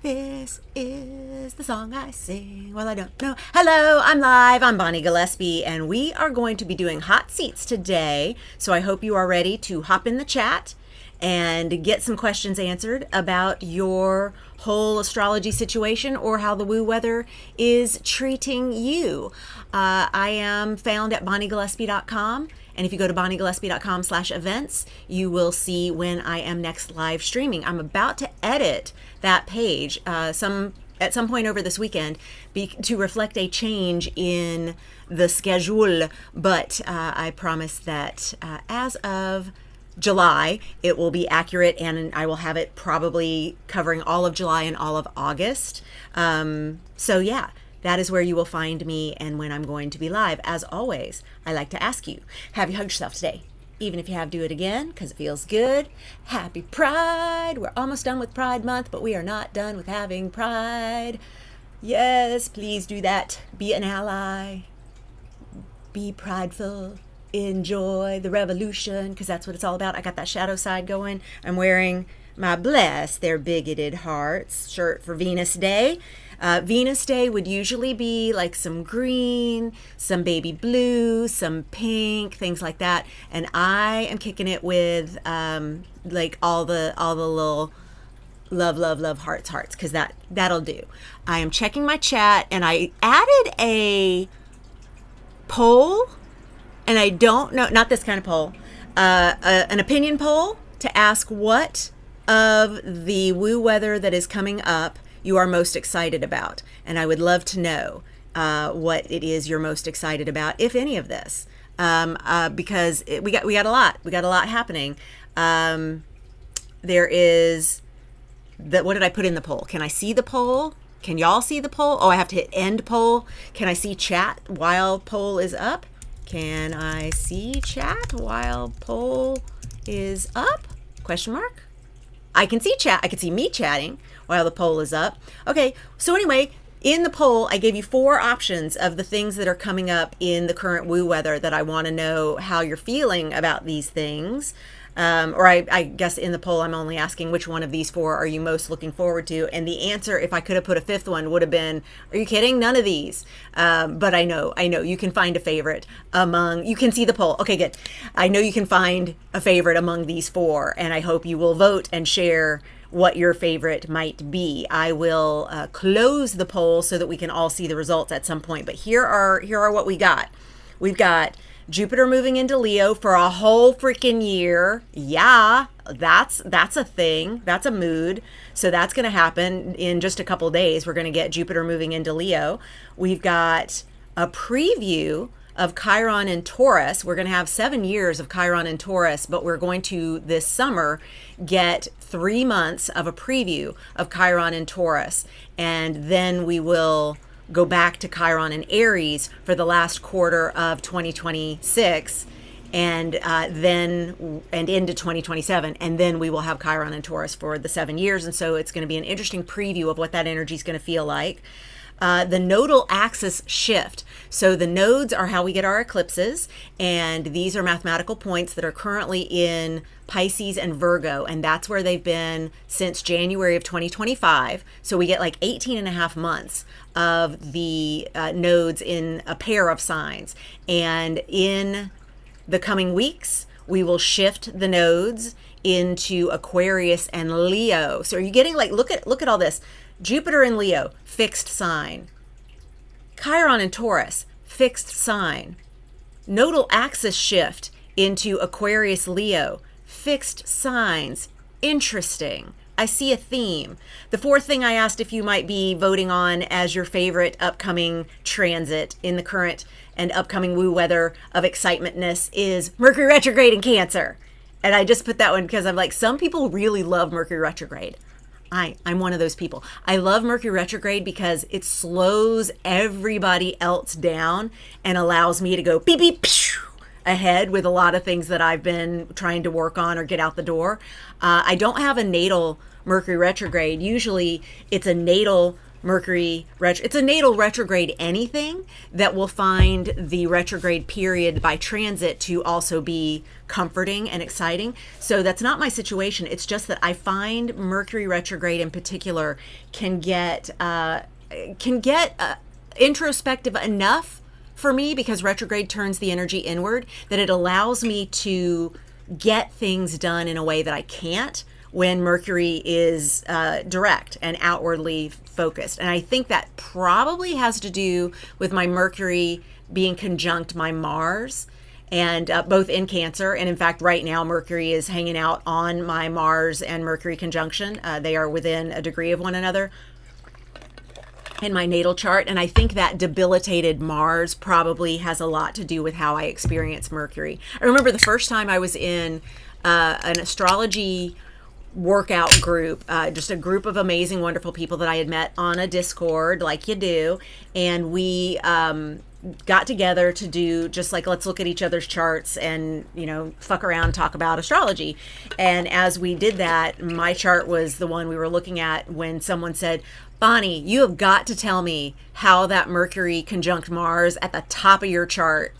This is the song I sing while I don't know. Hello, I'm live. I'm Bonnie Gillespie, and we are going to be doing hot seats today. So I hope you are ready to hop in the chat and get some questions answered about your whole astrology situation or how the woo weather is treating you. I am found at bonniegillespie.com. And if you go to bonniegillespie.com/events, you will see when I am next live streaming. I'm about to edit that page at some point over this weekend to reflect a change in the schedule. But I promise that as of July, it will be accurate, and I will have it probably covering all of July and all of August. So yeah. That is where you will find me and when I'm going to be live. As always, I like to ask you, have you hugged yourself today? Even if you have, do it again because it feels good. Happy Pride. We're almost done with Pride Month, but we are not done with having Pride. Yes, please do that. Be an ally. Be prideful. Enjoy the revolution because that's what it's all about. I got that shadow side going. I'm wearing my Bless Their Bigoted Hearts shirt for Venus Day. Venus Day would usually be like some green, some baby blue, some pink, things like that. And I am kicking it with like all the little love hearts because that'll do. I am checking my chat and I added a poll, and I don't know, not this kind of poll, an opinion poll to ask what of the woo weather that is coming up you are most excited about. And I would love to know what it is you're most excited about, if any of this, because we got a lot. We got a lot happening. There is what did I put in the poll? Can I see the poll? Can y'all see the poll? Oh, I have to hit end poll. Can I see chat while poll is up? Can I see chat while poll is up? Question mark. I can see chat. I can see me chatting while the poll is up. Okay, so anyway, in the poll, I gave you 4 options of the things that are coming up in the current woo weather that I want to know how you're feeling about these things. Or I guess in the poll, I'm only asking which one of these 4 are you most looking forward to? And the answer, if I could have put a 5th one, would have been, are you kidding? None of these. But I know you can find a favorite you can see the poll. Okay, good. I know you can find a favorite among these 4, and I hope you will vote and share what your favorite might be. I will close the poll so that we can all see the results at some point. But here are what we got. We've got Jupiter moving into Leo for a whole freaking year. Yeah, that's a thing. That's a mood. So that's going to happen in just a couple days. We're going to get Jupiter moving into Leo. We've got a preview of Chiron and Taurus. We're going to have 7 years of Chiron and Taurus, but we're going to this summer get 3 months of a preview of Chiron and Taurus. And then we will go back to Chiron and Aries for the last quarter of 2026 and into 2027. And then we will have Chiron and Taurus for the 7 years. And so it's going to be an interesting preview of what that energy is going to feel like. The nodal axis shift. So the nodes are how we get our eclipses, and these are mathematical points that are currently in Pisces and Virgo, and that's where they've been since January of 2025. So we get like 18 and a half months of the nodes in a pair of signs. And in the coming weeks, we will shift the nodes into Aquarius and Leo. So are you getting like, look at all this. Jupiter in Leo, fixed sign. Chiron in Taurus, fixed sign. Nodal axis shift into Aquarius Leo, fixed signs. Interesting. I see a theme. The 4th thing I asked if you might be voting on as your favorite upcoming transit in the current and upcoming woo weather of excitementness is Mercury retrograde in Cancer. And I just put that one because I'm like, some people really love Mercury retrograde. I'm one of those people. I love Mercury retrograde because it slows everybody else down and allows me to go beep, beep, pshh, ahead with a lot of things that I've been trying to work on or get out the door. I don't have a natal Mercury retrograde. Usually it's a natal Mercury it's a natal retrograde anything that will find the retrograde period by transit to also be comforting and exciting. So that's not my situation. It's just that I find Mercury retrograde in particular can get introspective enough for me, because retrograde turns the energy inward, that it allows me to get things done in a way that I can't when Mercury is direct and outwardly focused. And I think that probably has to do with my Mercury being conjunct my Mars, and both in Cancer. And in fact, right now, Mercury is hanging out on my Mars and Mercury conjunction. They are within a degree of one another in my natal chart. And I think that debilitated Mars probably has a lot to do with how I experience Mercury. I remember the first time I was in an astrology workout group, just a group of amazing, wonderful people that I had met on a Discord, like you do. And we got together to do just like, let's look at each other's charts and, you know, fuck around, talk about astrology. And as we did that, my chart was the one we were looking at when someone said, Bonnie, you have got to tell me how that Mercury conjunct Mars at the top of your chart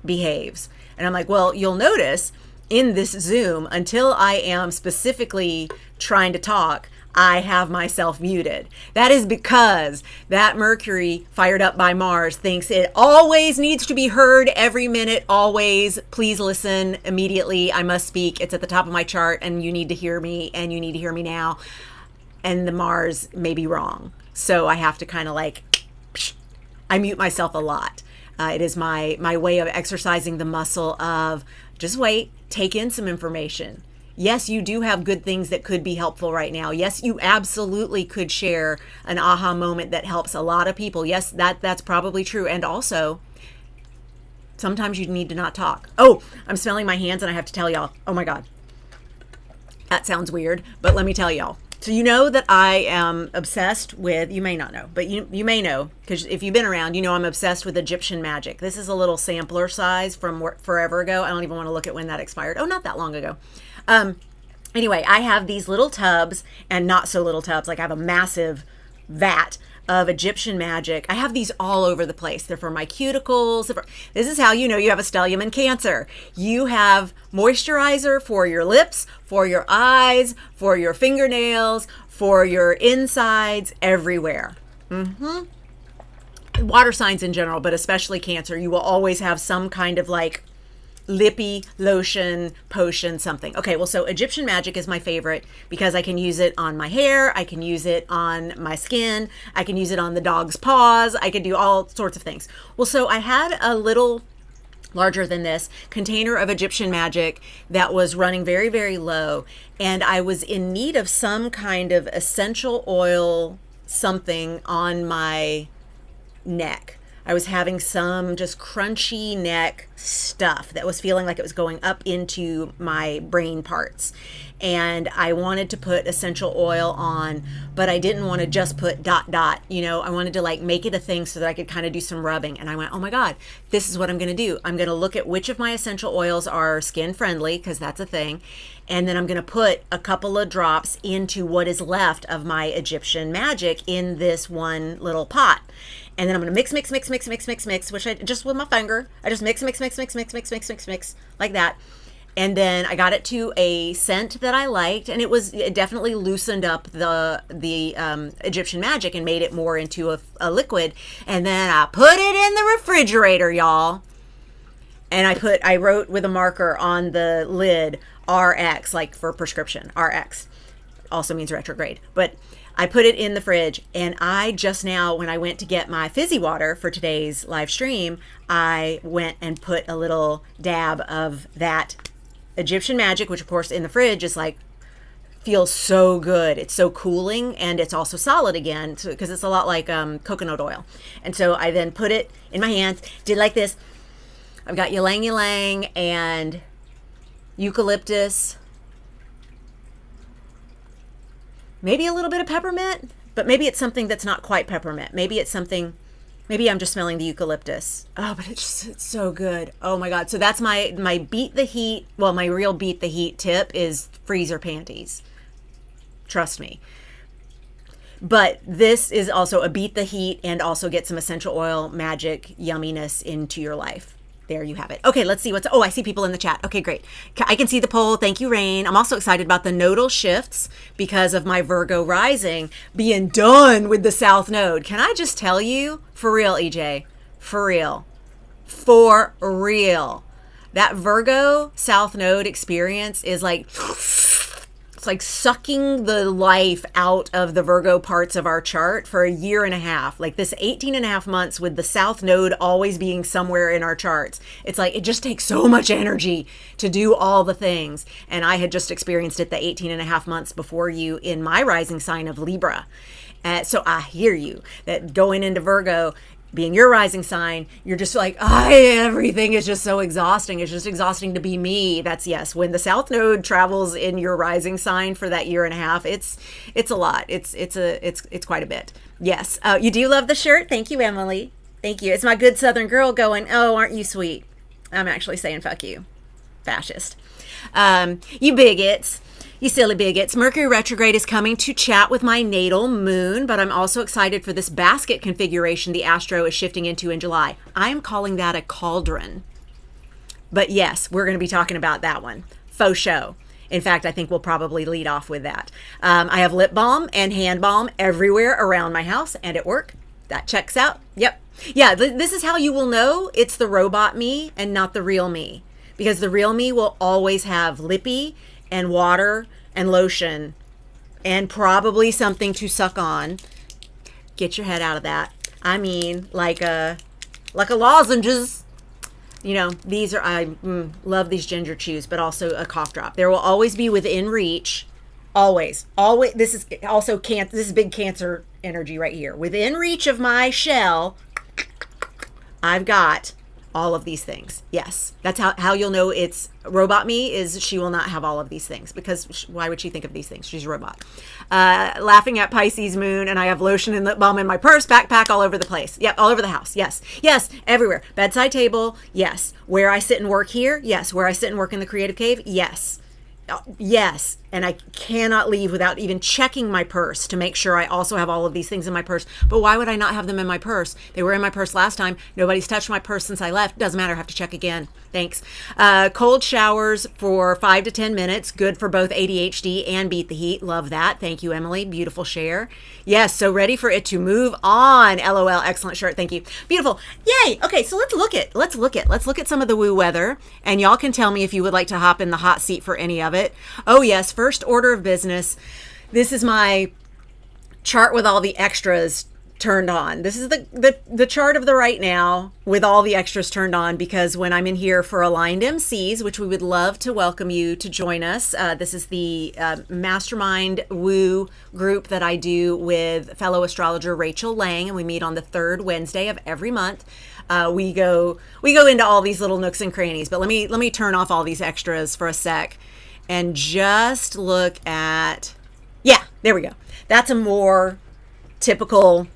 behaves. And I'm like, well, you'll notice in this Zoom, until I am specifically trying to talk, I have myself muted. That is because that Mercury fired up by Mars thinks it always needs to be heard every minute, always. Please listen immediately. I must speak. It's at the top of my chart and you need to hear me, and you need to hear me now. And the Mars may be wrong. So I have to kind of like, I mute myself a lot. It is my way of exercising the muscle of just wait, take in some information. Yes, you do have good things that could be helpful right now. Yes, you absolutely could share an aha moment that helps a lot of people. Yes, that's probably true. And also, sometimes you need to not talk. Oh, I'm smelling my hands and I have to tell y'all. Oh my God. That sounds weird, but let me tell y'all. So you know that I am obsessed with, you may not know, but you may know, because if you've been around, you know I'm obsessed with Egyptian magic. This is a little sampler size from forever ago. I don't even want to look at when that expired. Oh, not that long ago. Anyway, I have these little tubs and not so little tubs. Like I have a massive vat of Egyptian magic. I have these all over the place. They're for my cuticles. This is how you know you have a stellium in Cancer. You have moisturizer for your lips, for your eyes, for your fingernails, for your insides, everywhere. Water signs in general, but especially Cancer, you will always have some kind of like lippy lotion, potion, something. Okay, well, so Egyptian magic is my favorite because I can use it on my hair, I can use it on my skin, I can use it on the dog's paws, I can do all sorts of things. Well, so I had a little larger than this container of Egyptian magic that was running very, very low, and I was in need of some kind of essential oil something on my neck. I was having some just crunchy neck stuff that was feeling like it was going up into my brain parts. And I wanted to put essential oil on, but I didn't want to just put ... You know, I wanted to like make it a thing so that I could kind of do some rubbing. And I went, oh my God, this is what I'm going to do. I'm going to look at which of my essential oils are skin friendly, because that's a thing. And then I'm going to put a couple of drops into what is left of my Egyptian magic in this one little pot. And then I'm going to mix, which I just with my finger, I just mix like that. And then I got it to a scent that I liked, and it definitely loosened up the Egyptian magic and made it more into a liquid. And then I put it in the refrigerator, y'all. And I wrote with a marker on the lid RX, like for prescription. RX also means retrograde, but I put it in the fridge, and I just now, when I went to get my fizzy water for today's live stream, I went and put a little dab of that Egyptian magic, which of course in the fridge is like, feels so good. It's so cooling, and it's also solid again, because it's a lot like coconut oil. And so I then put it in my hands, did like this. I've got ylang ylang and eucalyptus, maybe a little bit of peppermint, but maybe it's something that's not quite peppermint. Maybe it's something, maybe I'm just smelling the eucalyptus. Oh, but it's so good. Oh my God. So that's my beat the heat. Well, my real beat the heat tip is freezer panties. Trust me. But this is also a beat the heat and also get some essential oil magic yumminess into your life. There you have it. Okay, let's see I see people in the chat. Okay, great. I can see the poll. Thank you, Rayne. I'm also excited about the nodal shifts because of my Virgo rising being done with the South Node. Can I just tell you, for real, EJ, for real, that Virgo South Node experience is like, it's like sucking the life out of the Virgo parts of our chart for a year and a half. Like this 18 and a half months with the South Node always being somewhere in our charts. It's like, it just takes so much energy to do all the things. And I had just experienced it the 18 and a half months before you in my rising sign of Libra. So I hear you that going into Virgo, being your rising sign, you're just like, everything is just so exhausting. It's just exhausting to be me. That's yes. When the South Node travels in your rising sign for that year and a half, it's a lot. It's quite a bit. Yes. You do love the shirt. Thank you, Emily. Thank you. It's my good Southern girl going, oh, aren't you sweet? I'm actually saying fuck you, fascist. You bigots. You silly bigots. Mercury retrograde is coming to chat with my natal moon, but I'm also excited for this basket configuration the astro is shifting into in July. I'm calling that a cauldron. But yes, we're going to be talking about that one. Faux show. In fact, I think we'll probably lead off with that. I have lip balm and hand balm everywhere around my house and at work. That checks out. Yep. Yeah, this is how you will know it's the robot me and not the real me. Because the real me will always have lippy and water and lotion and probably something to suck on. Get your head out of that. I mean, like a lozenges. You know, these are, I love these ginger chews, but also a cough drop. There will always be within reach, always. This is also this is big Cancer energy right here. Within reach of my shell, I've got all of these things. Yes, that's how you'll know it's robot me, is she will not have all of these things, because why would she think of these things? She's a robot. Laughing at Pisces moon, and I have lotion and lip balm in my purse, backpack, all over the place. Yep, all over the house. Yes, everywhere. Bedside table. Yes. Where I sit and work here. Yes. Where I sit and work in the creative cave. Yes. Yes. And I cannot leave without even checking my purse to make sure I also have all of these things in my purse. But why would I not have them in my purse? They were in my purse last time. Nobody's touched my purse since I left. Doesn't matter. I have to check again. Thanks. Cold showers for 5 to 10 minutes. Good for both ADHD and beat the heat. Love that. Thank you, Emily. Beautiful share. Yes. So ready for it to move on. LOL. Excellent shirt. Thank you. Beautiful. Yay. Okay. So let's look at some of the woo weather, and y'all can tell me if you would like to hop in the hot seat for any of it. Oh yes. First order of business. This is my chart with all the extras turned on. This is the chart of the right now with all the extras turned on, because when I'm in here for Aligned MCs, which we would love to welcome you to join us. This is the mastermind woo group that I do with fellow astrologer Rachel Lang, and we meet on the third Wednesday of every month. We go into all these little nooks and crannies, but let me turn off all these extras for a sec and just look at, yeah, there we go. That's a more typical,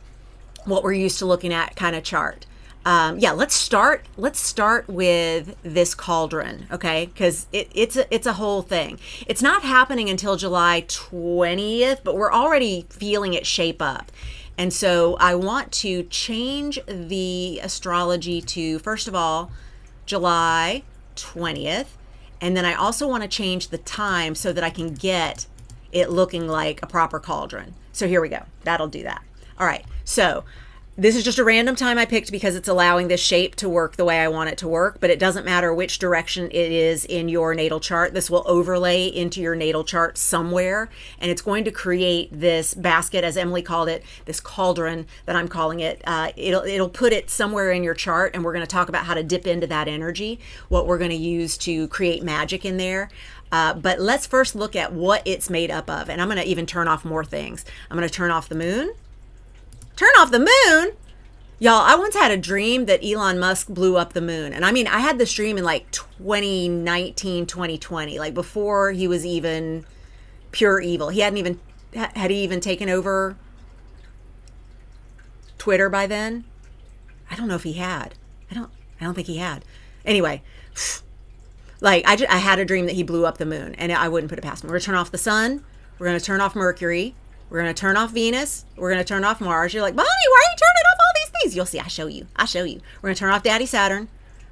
what we're used to looking at kind of chart. Yeah, let's start with this cauldron, okay? Because it's a whole thing. It's not happening until July 20th, but we're already feeling it shape up. And so I want to change the astrology to, first of all, July 20th. And then I also want to change the time so that I can get it looking like a proper cauldron. So here we go. That'll do that. All right. So this is just a random time I picked because it's allowing this shape to work the way I want it to work, but it doesn't matter which direction it is in your natal chart. This will overlay into your natal chart somewhere, and it's going to create this basket, as Emily called it, this cauldron that I'm calling it. It'll put it somewhere in your chart, and we're going to talk about how to dip into that energy, what we're going to use to create magic in there. But let's first look at what it's made up of, and I'm going to even turn off more things. I'm going to turn off the moon. Turn off the moon? Y'all, I once had a dream that Elon Musk blew up the moon. And I mean, I had this dream in like 2019, 2020, like before he was even pure evil. He hadn't even, had he even taken over Twitter by then? I don't know if he had. I don't think he had. Anyway, like I had a dream that he blew up the moon, and I wouldn't put it past him. We're going to turn off the sun. We're going to turn off Mercury. We're going to turn off Venus. We're going to turn off Mars. You're like, Bonnie, why are you turning off all these things? You'll see. I show you. We're going to turn off Daddy Saturn.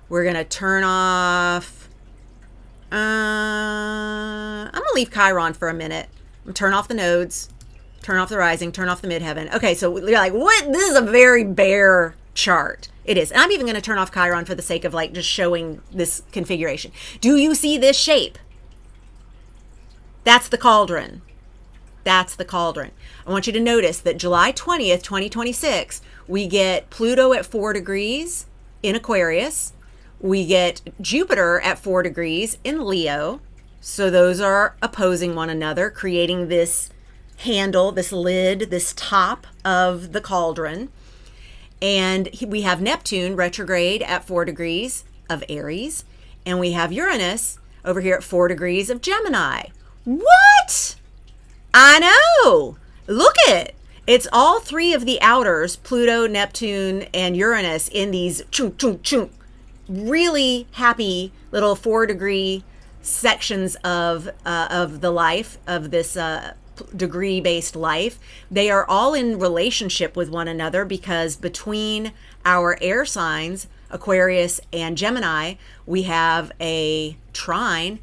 We're going to turn off... I'm going to leave Chiron for a minute. I'm going to turn off the nodes. Turn off the rising. Turn off the midheaven. Okay, so you're like, what? This is a very bare chart. It is. And I'm even going to turn off Chiron for the sake of like just showing this configuration. Do you see this shape? That's the cauldron. That's the cauldron. I want you to notice that July 20th, 2026, we get Pluto at 4 degrees in Aquarius. We get Jupiter at 4 degrees in Leo. So those are opposing one another, creating this handle, this lid, this top of the cauldron. And we have Neptune retrograde at 4 degrees of Aries. And we have Uranus over here at 4 degrees of Gemini. What? I know. Look it. It's all three of the outers, Pluto, Neptune, and Uranus, in these chunk, chunk, chunk, really happy little 4-degree sections of the life of this degree-based life. They are all in relationship with one another because between our air signs, Aquarius and Gemini, we have a trine.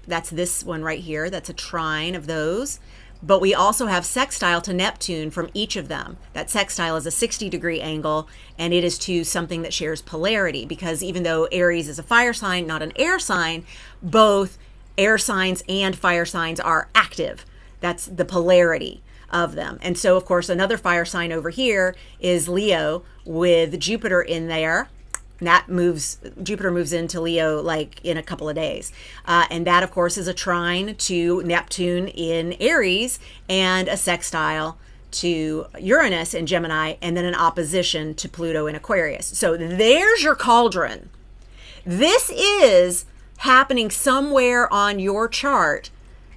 That's this one right here. That's a trine of those. But we also have sextile to Neptune from each of them. That sextile is a 60-degree angle, and it is to something that shares polarity, because even though Aries is a fire sign, not an air sign, both air signs and fire signs are active. That's the polarity of them. And so, of course, another fire sign over here is Leo with Jupiter in there. Jupiter moves into Leo like in a couple of days. And that, of course, is a trine to Neptune in Aries and a sextile to Uranus in Gemini, and then an opposition to Pluto in Aquarius. So there's your cauldron. This is happening somewhere on your chart,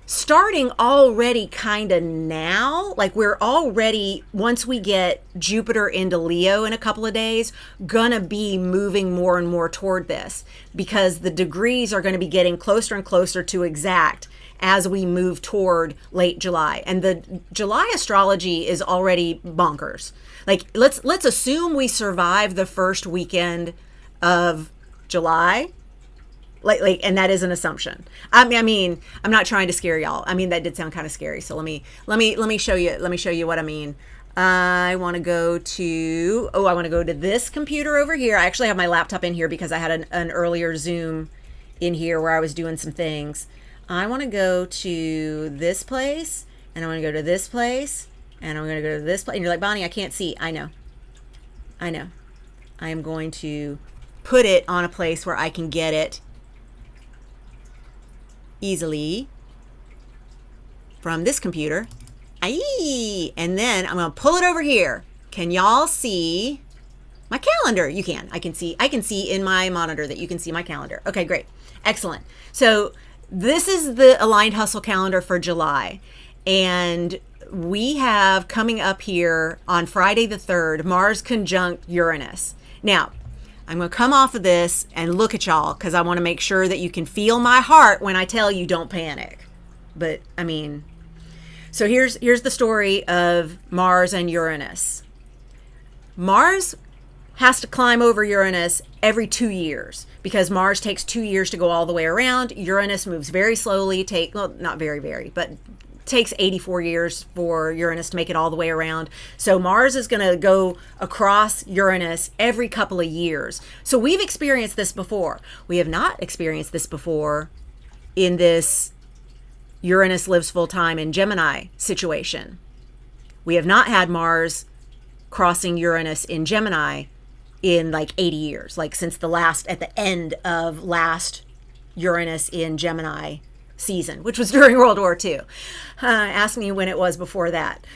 starting already kind of now. Like we're already, once we get Jupiter into Leo in a couple of days, gonna be moving more and more toward this, because the degrees are going to be getting closer and closer to exact as we move toward late July. And the July astrology is already bonkers. Like let's assume we survive the first weekend of July. Like, and that is an assumption. I mean, I'm not trying to scare y'all. I mean, that did sound kind of scary. So let me show you. Let me show you what I mean. I want to go to this computer over here. I actually have my laptop in here because I had an earlier Zoom in here where I was doing some things. I want to go to this place, and I want to go to this place, and I'm going to go to this place. And you're like, Bonnie, I can't see. I know. I am going to put it on a place where I can get it easily from this computer. And then I'm going to pull it over here. Can y'all see my calendar? You can. I can see in my monitor that you can see my calendar. Okay, great. Excellent. So this is the Aligned Hustle calendar for July. And we have coming up here on Friday the 3rd, Mars conjunct Uranus. Now, I'm going to come off of this and look at y'all because I want to make sure that you can feel my heart when I tell you don't panic. But, I mean, so here's the story of Mars and Uranus. Mars has to climb over Uranus every 2 years because Mars takes 2 years to go all the way around. Uranus moves very slowly, not very, but takes 84 years for Uranus to make it all the way around. So Mars is going to go across Uranus every couple of years. So we've experienced this before. We have not experienced this before in this Uranus lives full time in Gemini situation. We have not had Mars crossing Uranus in Gemini in like 80 years, like since at the end of last Uranus in Gemini season, which was during World War II. Ask me when it was before that.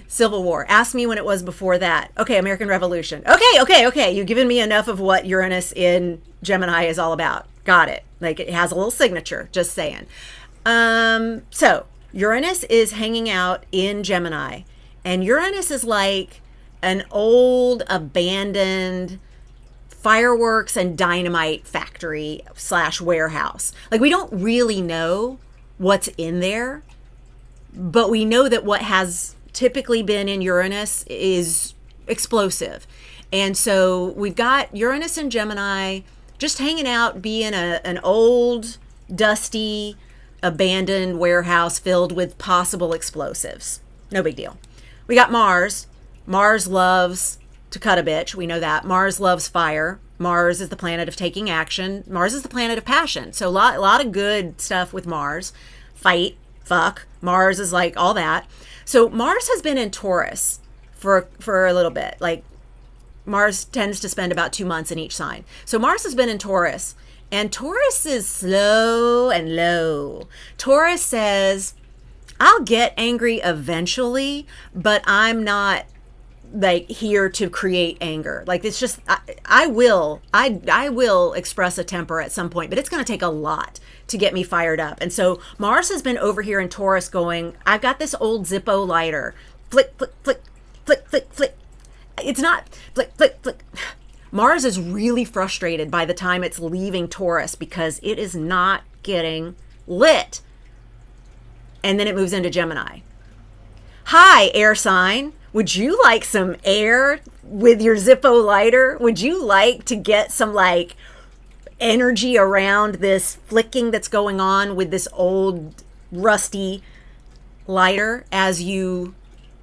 Civil War. Ask me when it was before that. Okay, American Revolution. Okay. You've given me enough of what Uranus in Gemini is all about. Got it. Like it has a little signature, just saying. So Uranus is hanging out in Gemini, and Uranus is like an old abandoned fireworks and dynamite factory / warehouse. Like we don't really know what's in there. But we know that what has typically been in Uranus is explosive. And so we've got Uranus and Gemini just hanging out, being an old, dusty, abandoned warehouse filled with possible explosives. No big deal. We got Mars. Mars loves to cut a bitch. We know that. Mars loves fire. Mars is the planet of taking action. Mars is the planet of passion. So a lot of good stuff with Mars. Fight, fuck. Mars is like all that. So Mars has been in Taurus for a little bit. Like Mars tends to spend about 2 months in each sign. So Mars has been in Taurus, and Taurus is slow and low. Taurus says, I'll get angry eventually, but I'm not like here to create anger. Like it's just, I will express a temper at some point, but it's going to take a lot to get me fired up. And so Mars has been over here in Taurus going, I've got this old Zippo lighter. Flick, flick, flick, flick, flick, flick. It's not flick, flick, flick. Mars is really frustrated by the time it's leaving Taurus because it is not getting lit. And then it moves into Gemini. Hi, air sign. Would you like some air with your Zippo lighter? Would you like to get some like energy around this flicking that's going on with this old rusty lighter as you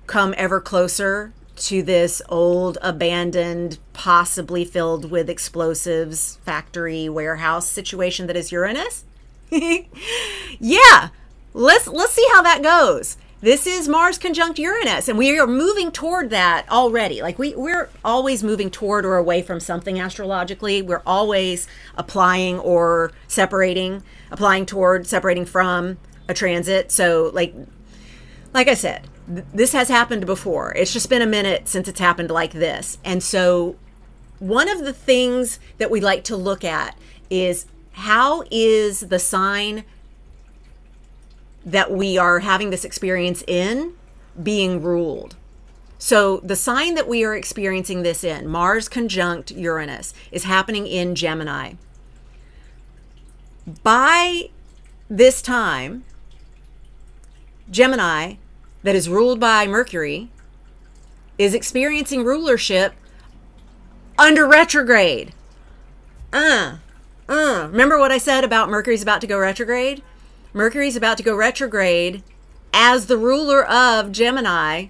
come ever closer to this old, abandoned, possibly filled with explosives factory warehouse situation that is Uranus? Yeah, let's see how that goes. This is Mars conjunct Uranus, and we are moving toward that already. Like we're always moving toward or away from something astrologically. We're always applying or separating, applying toward, separating from a transit. So like I said, this has happened before. It's just been a minute since it's happened like this. And so one of the things that we like to look at is how is the sign that we are having this experience in being ruled. So the sign that we are experiencing this in, Mars conjunct Uranus, is happening in Gemini. By this time, Gemini, that is ruled by Mercury, is experiencing rulership under retrograde. Remember what I said about Mercury's about to go retrograde? Mercury's about to go retrograde as the ruler of Gemini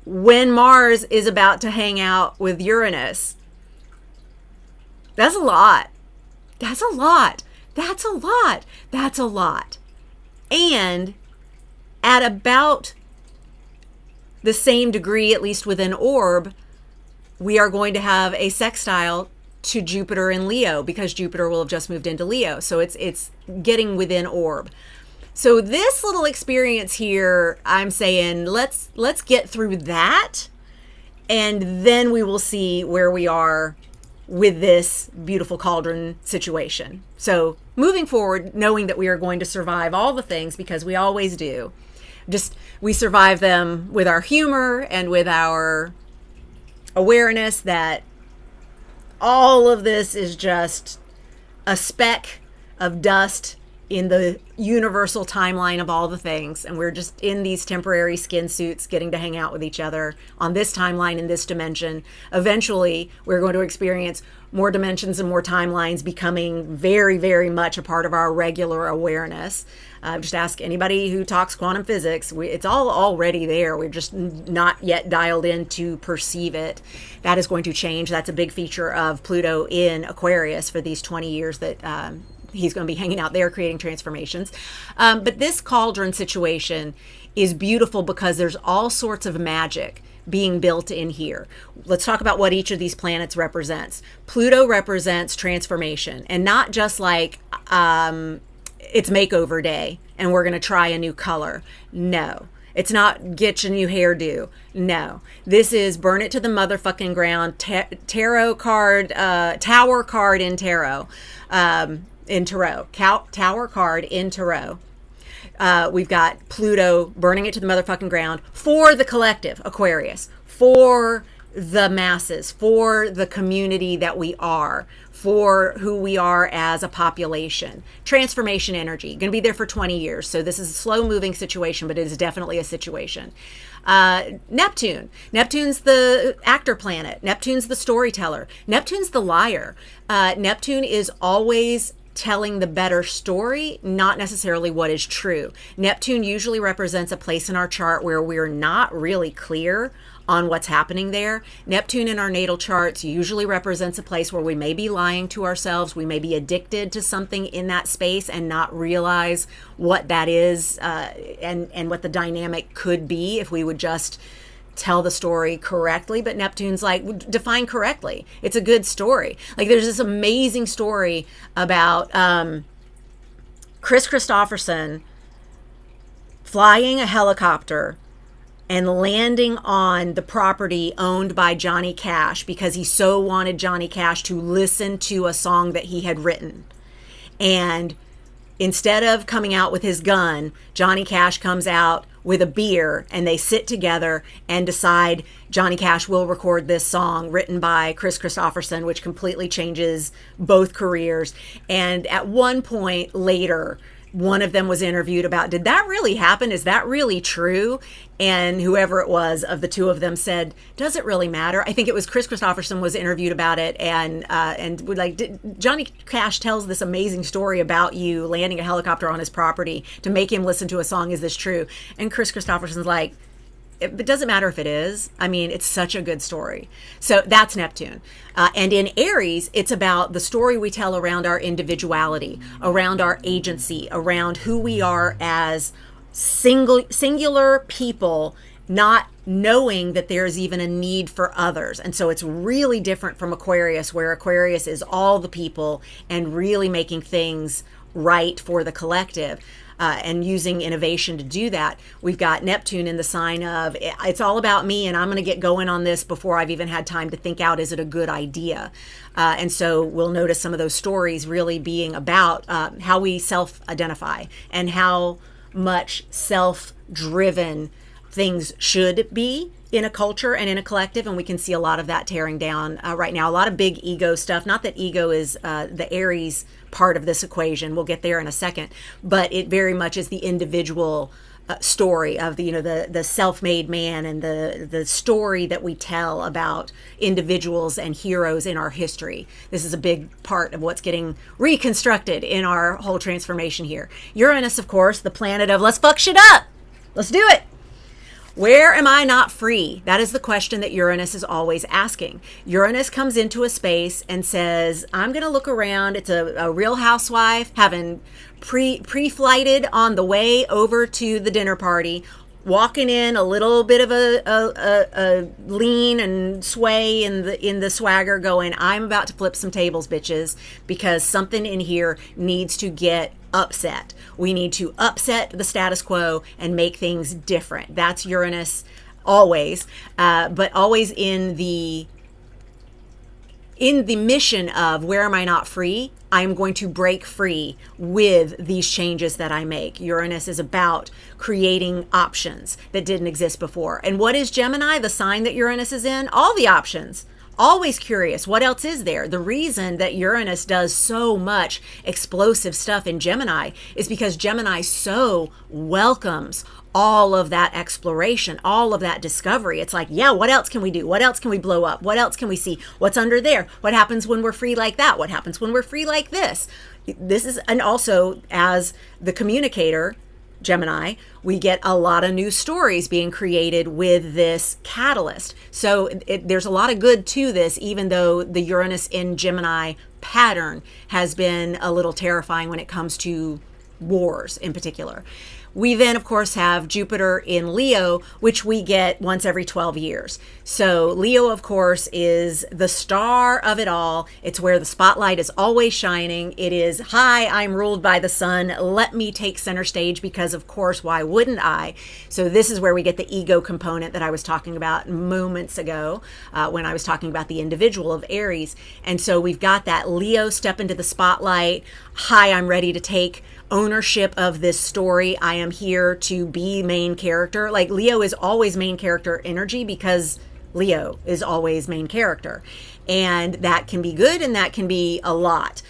when Mars is about to hang out with Uranus. That's a lot. That's a lot. That's a lot. That's a lot. And at about the same degree, at least within orb, we are going to have a sextile to Jupiter in Leo because Jupiter will have just moved into Leo. So it's getting within orb. So this little experience here, I'm saying let's get through that, and then we will see where we are with this beautiful cauldron situation. So moving forward, knowing that we are going to survive all the things because we always do. Just we survive them with our humor and with our awareness that all of this is just a speck of dust in the universal timeline of all the things, and we're just in these temporary skin suits getting to hang out with each other on this timeline in this dimension. Eventually we're going to experience more dimensions and more timelines becoming very, very much a part of our regular awareness. Just ask anybody who talks quantum physics. It's all already there. We're just not yet dialed in to perceive it. That is going to change. That's a big feature of Pluto in Aquarius for these 20 years that he's going to be hanging out there creating transformations. But this cauldron situation is beautiful because there's all sorts of magic being built in here. Let's talk about what each of these planets represents. Pluto represents transformation, and not just like it's makeover day and we're going to try a new color. No. It's not get your new hairdo. No. This is burn it to the motherfucking ground. Tarot card, tower card in tarot. In tarot. Tower card in tarot. We've got Pluto burning it to the motherfucking ground for the collective, Aquarius, for the masses, for the community that we are, for who we are as a population. Transformation energy, going to be there for 20 years. So this is a slow moving situation, but it is definitely a situation. Neptune's the actor planet. Neptune's the storyteller. Neptune's the liar. Neptune is always telling the better story, not necessarily what is true. Neptune usually represents a place in our chart where we're not really clear on what's happening there. Neptune in our natal charts usually represents a place where we may be lying to ourselves. We may be addicted to something in that space and not realize what that is, and what the dynamic could be if we would just tell the story correctly. But Neptune's like, define correctly. It's a good story. Like, there's this amazing story about Chris Christopherson flying a helicopter and landing on the property owned by Johnny Cash because he so wanted Johnny Cash to listen to a song that he had written. And instead of coming out with his gun, Johnny Cash comes out with a beer, and they sit together and decide Johnny Cash will record this song written by Chris Christopherson, which completely changes both careers. And at one point later, one of them was interviewed about, did that really happen? Is that really true? And whoever it was of the two of them said, does it really matter? I think it was Chris Christopherson was interviewed about it, and would like, Johnny Cash tells this amazing story about you landing a helicopter on his property to make him listen to a song. Is this true? And Chris Christopherson's like, it doesn't matter if it is. I mean, it's such a good story. So that's Neptune. And in Aries, it's about the story we tell around our individuality, around our agency, around who we are as singular people, not knowing that there's even a need for others. And so it's really different from Aquarius, where Aquarius is all the people and really making things right for the collective. And using innovation to do that. We've got Neptune in the sign of, it's all about me, and I'm going to get going on this before I've even had time to think out, is it a good idea? And so we'll notice some of those stories really being about how we self-identify and how much self-driven things should be in a culture and in a collective. And we can see a lot of that tearing down right now. A lot of big ego stuff. Not that ego is the Aries part of this equation. We'll get there in a second. But it very much is the individual story of the self-made man, and the story that we tell about individuals and heroes in our history. This is a big part of what's getting reconstructed in our whole transformation here. Uranus, of course, the planet of let's fuck shit up. Let's do it. Where am I not free? That is the question that Uranus is always asking. Uranus comes into a space and says, I'm going to look around. It's a real housewife having pre-flighted on the way over to the dinner party, walking in a little bit of a lean and sway in the swagger, going, I'm about to flip some tables, bitches, because something in here needs to get upset. We need to upset the status quo and make things different. That's Uranus always, but always in the mission of, where am I not free? I'm going to break free with these changes that I make. Uranus is about creating options that didn't exist before. And what is Gemini, the sign that Uranus is in? All the options. Always curious, what else is there? The reason that Uranus does so much explosive stuff in Gemini is because Gemini so welcomes all of that exploration, all of that discovery. It's like, yeah, what else can we do? What else can we blow up? What else can we see? What's under there? What happens when we're free like that? What happens when we're free like this? This is, and also as the communicator, Gemini, we get a lot of new stories being created with this catalyst. So there's a lot of good to this, even though the Uranus in Gemini pattern has been a little terrifying when it comes to wars in particular. We then, of course, have Jupiter in Leo, which we get once every 12 years. So Leo, of course, is the star of it all. It's where the spotlight is always shining. It is, hi, I'm ruled by the sun. Let me take center stage because, of course, why wouldn't I? So this is where we get the ego component that I was talking about moments ago when I was talking about the individual of Aries. And so we've got that Leo step into the spotlight. Hi, I'm ready to take ownership of this story. I am here to be main character. Like, Leo is always main character energy because Leo is always main character. And that can be good and that can be a lot.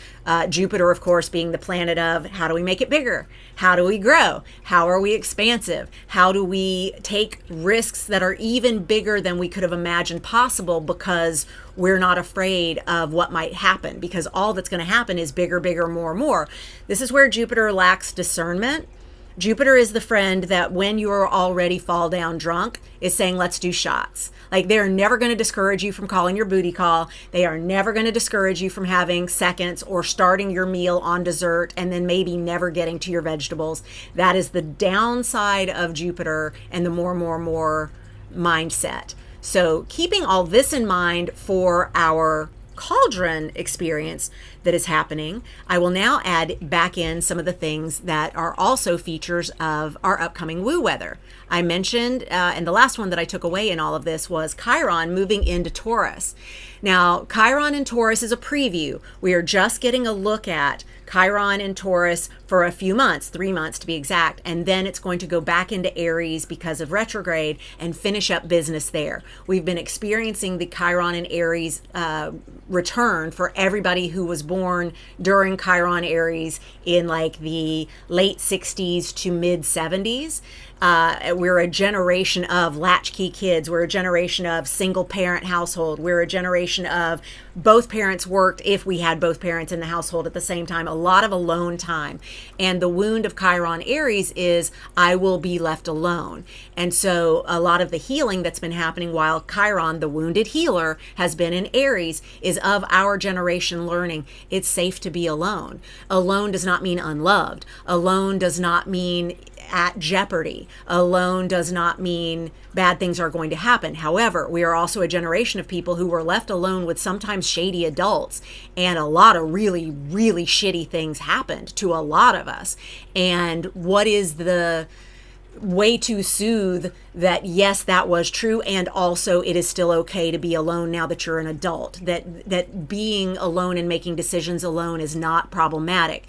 Jupiter, of course, being the planet of how do we make it bigger? How do we grow? How are we expansive? How do we take risks that are even bigger than we could have imagined possible because we're not afraid of what might happen? Because all that's going to happen is bigger, bigger, more, more. This is where Jupiter lacks discernment. Jupiter is the friend that when you're already fall down drunk is saying, let's do shots. Like, they're never going to discourage you from calling your booty call. They are never going to discourage you from having seconds or starting your meal on dessert and then maybe never getting to your vegetables. That is the downside of Jupiter and the more mindset. So keeping all this in mind for our Cauldron experience that is happening, I will now add back in some of the things that are also features of our upcoming woo weather. I mentioned, and the last one that I took away in all of this was Chiron moving into Taurus. Now, Chiron in Taurus is a preview. We are just getting a look at Chiron in Taurus for a few months, 3 months to be exact, and then it's going to go back into Aries because of retrograde and finish up business there. We've been experiencing the Chiron in Aries return for everybody who was born during Chiron Aries in like the late 60s to mid 70s. We're a generation of latchkey kids. We're a generation of single parent household. We're a generation of both parents worked if we had both parents in the household at the same time, a lot of alone time. And the wound of Chiron Aries is I will be left alone. And so a lot of the healing that's been happening while Chiron, the wounded healer, has been in Aries is of our generation learning it's safe to be alone. Alone does not mean unloved. Alone does not mean at jeopardy. Alone does not mean bad things are going to happen. However, we are also a generation of people who were left alone with sometimes shady adults, and a lot of really, really shitty things happened to a lot of us. And what is the way to soothe that? Yes, that was true, and also it is still okay to be alone now that you're an adult, that being alone and making decisions alone is not problematic.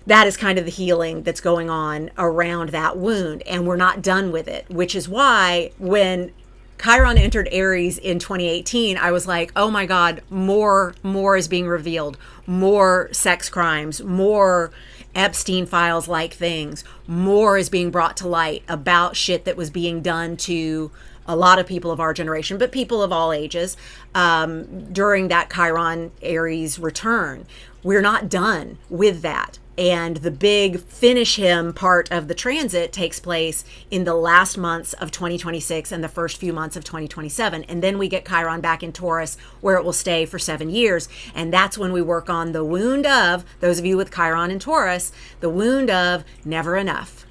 That is kind of the healing that's going on around that wound, and we're not done with it, which is why when Chiron entered Aries in 2018, I was like, oh my God, more is being revealed, more sex crimes, more Epstein files like things, more is being brought to light about shit that was being done to a lot of people of our generation, but people of all ages during that Chiron Aries return. We're not done with that. And the big finish him part of the transit takes place in the last months of 2026 and the first few months of 2027. And then we get Chiron back in Taurus, where it will stay for 7 years. And that's when we work on the wound of, those of you with Chiron in Taurus, the wound of never enough.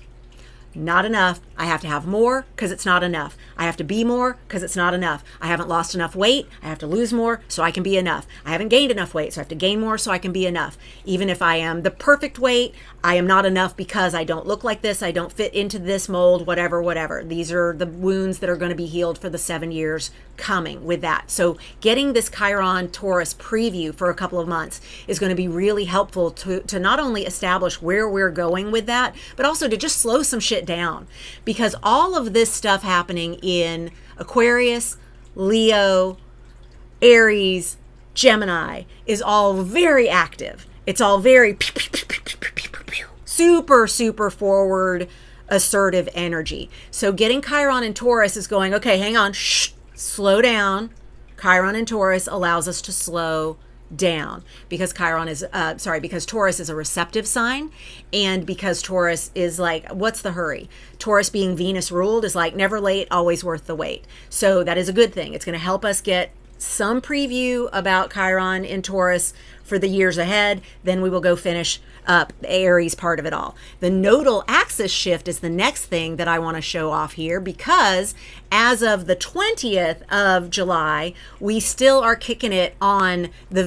Not enough. I have to have more because it's not enough. I have to be more because it's not enough. I haven't lost enough weight. I have to lose more so I can be enough. I haven't gained enough weight, so I have to gain more so I can be enough. Even if I am the perfect weight, I am not enough because I don't look like this. I don't fit into this mold, whatever. These are the wounds that are going to be healed for the 7 years coming with that. So getting this Chiron Taurus preview for a couple of months is going to be really helpful to not only establish where we're going with that, but also to just slow some shit down. Because all of this stuff happening in Aquarius, Leo, Aries, Gemini is all very active. It's all very super forward, assertive energy. So getting Chiron in Taurus is going, okay, hang on, slow down. Chiron in Taurus allows us to slow down because because Taurus is a receptive sign, and because Taurus is like, what's the hurry? Taurus being Venus ruled is like never late, always worth the wait. So that is a good thing. It's going to help us get some preview about Chiron in Taurus for the years ahead. Then we will go finish up the Aries part of it all. The nodal axis shift is the next thing that I want to show off here, because as of the 20th of July, we still are kicking it on the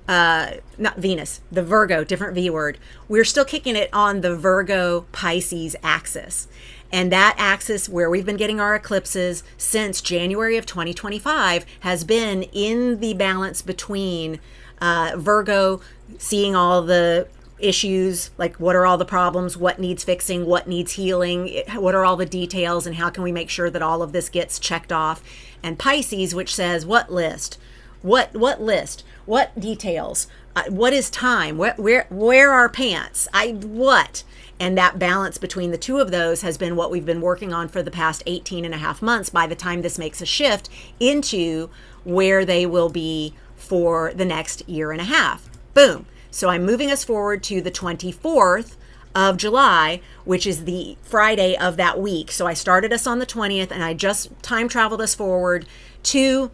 the Virgo, different V word. We're still kicking it on the Virgo Pisces axis. And that axis where we've been getting our eclipses since January of 2025 has been in the balance between Virgo seeing all the issues, like what are all the problems, what needs fixing, what needs healing, what are all the details, and how can we make sure that all of this gets checked off. And Pisces, which says what list, what list, what details, what is time, where are pants, what. And that balance between the two of those has been what we've been working on for the past 18 and a half months by the time this makes a shift into where they will be for the next year and a half. Boom. So I'm moving us forward to the 24th of July, which is the Friday of that week. So I started us on the 20th and I just time traveled us forward to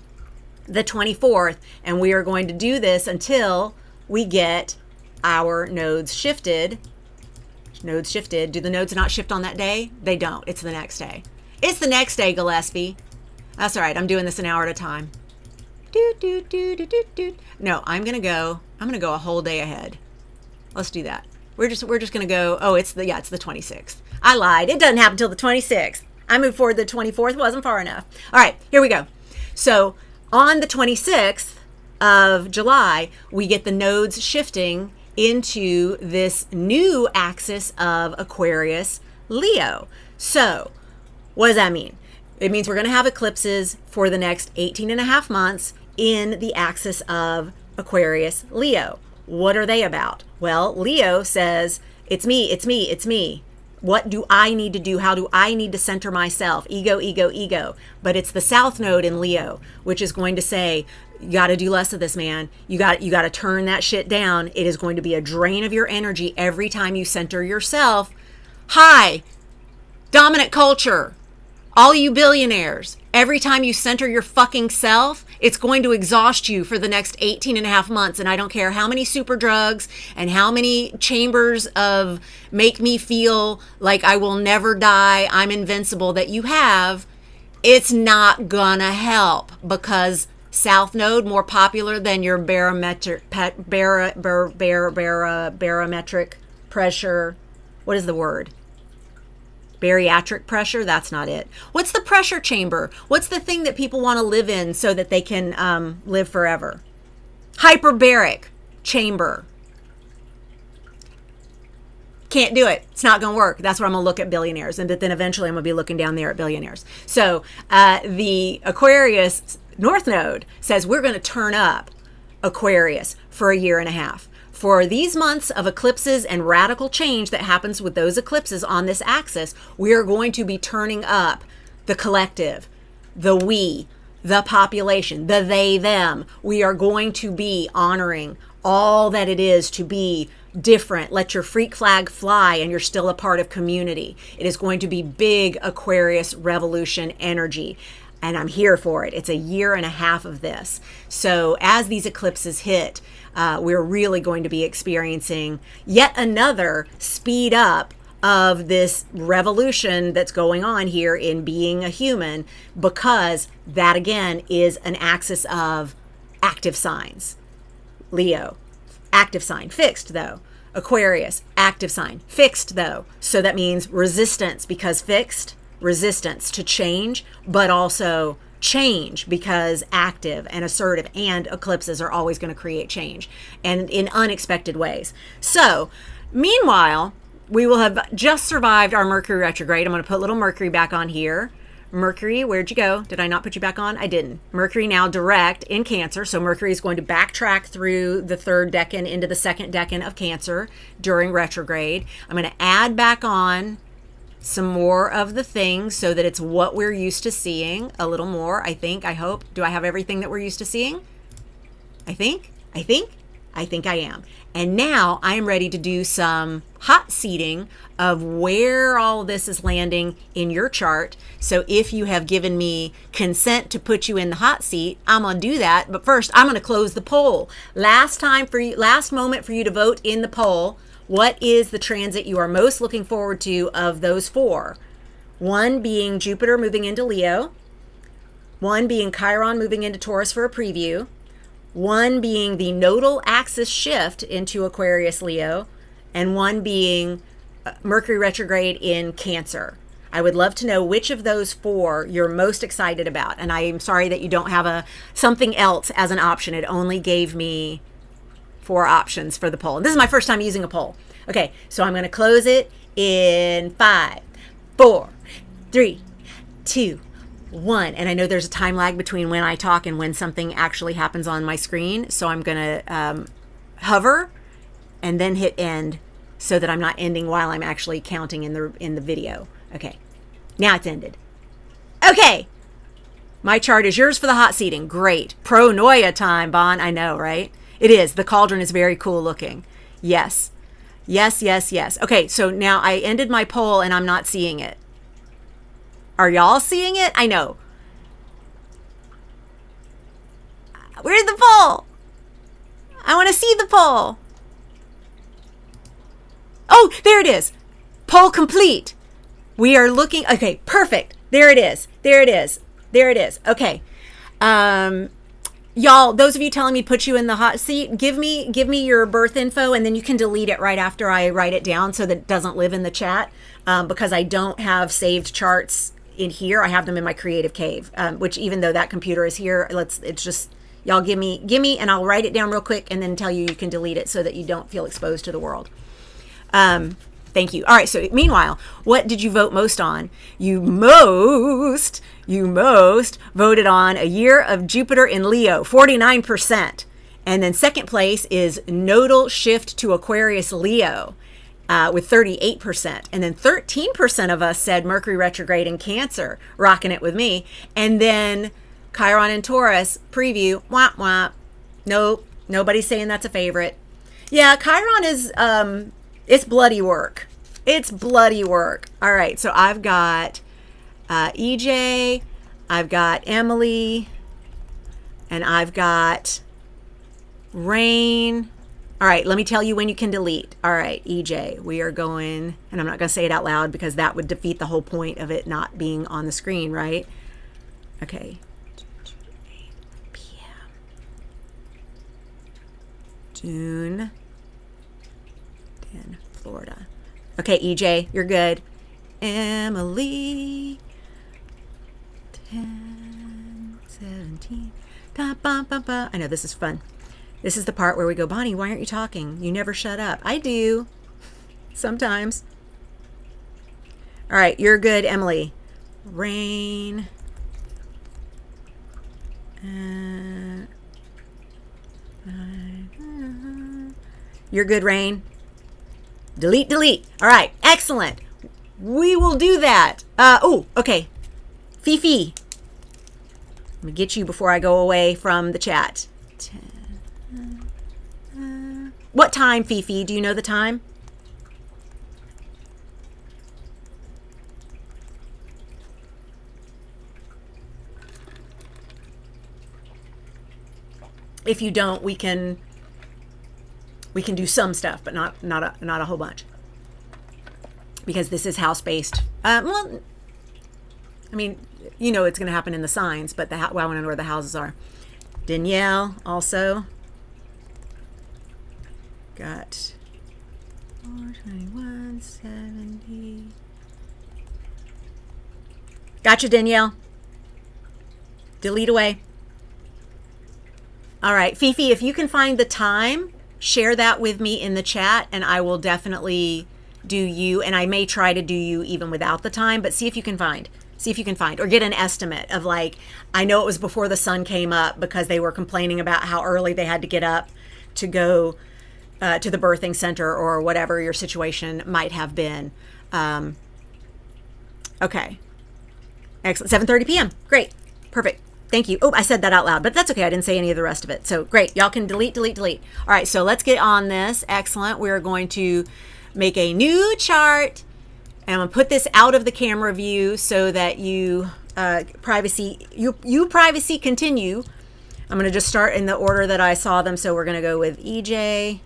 the 24th. And we are going to do this until we get our nodes shifted. Nodes shifted. Do the nodes not shift on that day? They don't. It's the next day. It's the next day, Gillespie. That's all right. I'm doing this an hour at a time. No, I'm gonna go a whole day ahead. Let's do that. We're just gonna go. Oh, it's the 26th. I lied. It doesn't happen until the 26th. I moved forward the 24th. Wasn't far enough. All right, here we go. So on the 26th of July, we get the nodes shifting into this new axis of Aquarius Leo. So what does that mean? It means we're going to have eclipses for the next 18 and a half months in the axis of Aquarius Leo. What are they about? Well, Leo says, it's me, it's me, it's me. What do I need to do? How do I need to center myself? Ego, ego, ego. But it's the South Node in Leo, which is going to say, you got to do less of this, man. You got to turn that shit down. It is going to be a drain of your energy every time you center yourself. Hi, dominant culture. All you billionaires, every time you center your fucking self, it's going to exhaust you for the next 18 and a half months. And I don't care how many super drugs and how many chambers of make me feel like I will never die, I'm invincible that you have, it's not gonna help, because South Node, more popular than your barometric pressure. What is the word? Bariatric pressure? That's not it. What's the pressure chamber? What's the thing that people want to live in so that they can live forever? Hyperbaric chamber. Can't do it. It's not going to work. That's where I'm going to look at billionaires. And then eventually I'm going to be looking down there at billionaires. So the Aquarius North Node says we're going to turn up Aquarius for a year and a half. For these months of eclipses and radical change that happens with those eclipses on this axis, we are going to be turning up the collective, the we, the population, the they, them. We are going to be honoring all that it is to be different. Let your freak flag fly and you're still a part of community. It is going to be big Aquarius revolution energy. And I'm here for it. It's a year and a half of this. So as these eclipses hit, we're really going to be experiencing yet another speed up of this revolution that's going on here in being a human, because that again is an axis of active signs. Leo, active sign, fixed though. Aquarius, active sign, fixed though. So that means resistance, because fixed, resistance to change, but also change because active and assertive, and eclipses are always going to create change and in unexpected ways. So meanwhile, we will have just survived our Mercury retrograde. I'm going to put little Mercury back on here. Mercury, where'd you go? Did I not put you back on? I didn't. Mercury now direct in Cancer. So Mercury is going to backtrack through the third decan into the second decan of Cancer during retrograde. I'm going to add back on some more of the things so that it's what we're used to seeing a little more. I think, I hope. Do I have everything that we're used to seeing? I think I am. And now I'm ready to do some hot seating of where all this is landing in your chart. So if you have given me consent to put you in the hot seat, I'm going to do that. But first, I'm going to close the poll. Last moment for you to vote in the poll. What is the transit you are most looking forward to of those four? One being Jupiter moving into Leo. One being Chiron moving into Taurus for a preview. One being the nodal axis shift into Aquarius Leo. And one being Mercury retrograde in Cancer. I would love to know which of those four you're most excited about. And I am sorry that you don't have something else as an option. It only gave me 4 options for the poll. And this is my first time using a poll. Okay, so I'm going to close it in 5, 4, 3, 2, 1. And I know there's a time lag between when I talk and when something actually happens on my screen. So I'm going to hover and then hit end so that I'm not ending while I'm actually counting in the video. Okay, now it's ended. Okay, my chart is yours for the hot seating. Great. Pronoia time, Bon. I know, right? It is. The cauldron is very cool looking. Yes. Yes, yes, yes. Okay, so now I ended my poll and I'm not seeing it. Are y'all seeing it? I know. Where's the poll? I want to see the poll. Oh, there it is. Poll complete. We are looking. Okay, perfect. There it is. There it is. There it is. Okay. Y'all, those of you telling me put you in the hot seat, give me your birth info, and then you can delete it right after I write it down so that it doesn't live in the chat, because I don't have saved charts in here. I have them in my creative cave, which even though that computer is here, it's just, y'all give me, and I'll write it down real quick and then tell you can delete it so that you don't feel exposed to the world. Thank you. All right. So meanwhile, what did you vote most on? You most voted on a year of Jupiter in Leo, 49%. And then second place is nodal shift to Aquarius Leo, with 38%. And then 13% of us said Mercury retrograde in Cancer, rocking it with me. And then Chiron and Taurus preview, womp womp. Nope. Nobody's saying that's a favorite. Yeah, Chiron is, it's bloody work. It's bloody work. All right, so I've got EJ, I've got Emily, and I've got Rayne. All right, let me tell you when you can delete. All right, EJ, we are going, and I'm not going to say it out loud because that would defeat the whole point of it not being on the screen, right? Okay. 8 p.m. June 10, Florida. Okay, EJ, you're good. Emily, 10, 17. Ba, ba, ba, ba. I know this is fun. This is the part where we go, Bonnie, why aren't you talking? You never shut up. I do. Sometimes. All right, you're good, Emily. Rayne. You're good, Rayne. Delete, delete. All right, excellent. We will do that. Oh, okay. Fifi. Let me get you before I go away from the chat. 10, what time, Fifi? Do you know the time? If you don't, we can do some stuff, but not a whole bunch, because this is house based. Well, I mean, you know, it's going to happen in the signs, but well, I want to know where the houses are. Danielle also got 421, 70. Gotcha, Danielle. Delete away. All right, Fifi, if you can find the time, share that with me in the chat, and I will definitely do you, and I may try to do you even without the time, but see if you can find, or get an estimate of, like, I know it was before the sun came up because they were complaining about how early they had to get up to go to the birthing center or whatever your situation might have been. Okay. Excellent. 7:30 p.m. Great. Perfect. Thank you. Oh, I said that out loud, but that's okay. I didn't say any of the rest of it. So great. Y'all can delete, delete, delete. All right. So let's get on this. Excellent. We're going to make a new chart, and I'm going to put this out of the camera view so that you privacy continue. I'm going to just start in the order that I saw them. So we're going to go with EJ.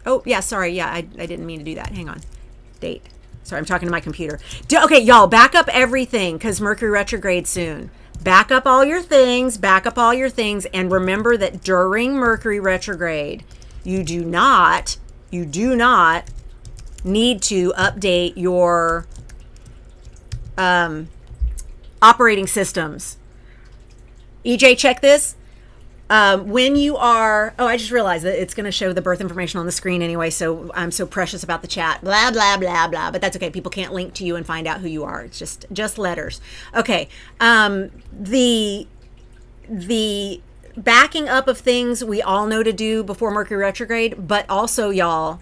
Oh, yeah. Sorry. Yeah, I didn't mean to do that. Hang on. Date. Sorry, I'm talking to my computer. Okay, y'all, back up everything because Mercury retrograde soon. Back up all your things, and remember that during Mercury retrograde, you do not need to update your operating systems. EJ, check this. When you are, oh, I just realized that it's going to show the birth information on the screen anyway, so I'm so precious about the chat. Blah, blah, blah, blah. But that's okay. People can't link to you and find out who you are. It's just letters. Okay. The backing up of things we all know to do before Mercury retrograde, but also y'all,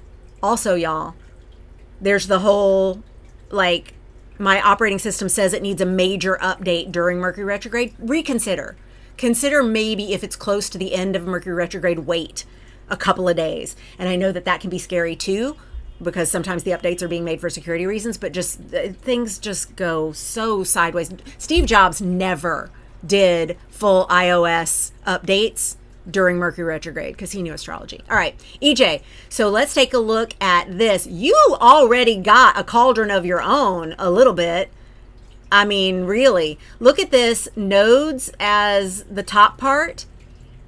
there's the whole, like, my operating system says it needs a major update during Mercury retrograde. Reconsider. Consider maybe if it's close to the end of Mercury retrograde, wait a couple of days. And I know that that can be scary too, because sometimes the updates are being made for security reasons, but just things just go so sideways. Steve Jobs never did full iOS updates during Mercury retrograde because he knew astrology. All right, EJ, so let's take a look at this. You already got a cauldron of your own a little bit. I mean, really, look at this. Nodes as the top part,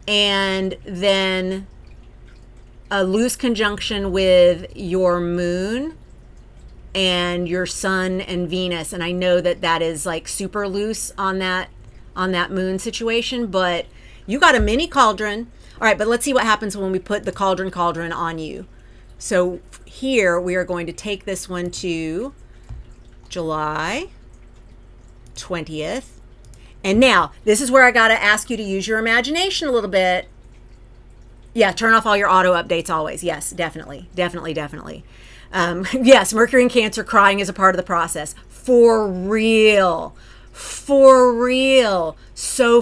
and then a loose conjunction with your moon and your sun and Venus. And I know that that is like super loose on that moon situation, but you got a mini cauldron. All right, but let's see what happens when we put the cauldron on you. So here we are going to take this one to July 20th. And now this is where I got to ask you to use your imagination a little bit. Yeah, turn off all your auto updates always. Yes, definitely. Yes, Mercury in Cancer, crying is a part of the process. For real. So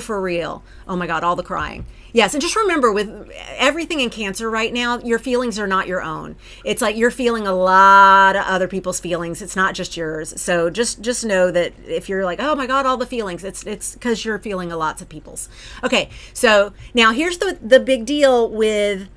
for real. Oh my God, all the crying. Yes, and just remember, with everything in Cancer right now, your feelings are not your own. It's like you're feeling a lot of other people's feelings. It's not just yours. So just know that if you're like, oh my God, all the feelings, it's because you're feeling a lots of people's. Okay, so now here's the big deal with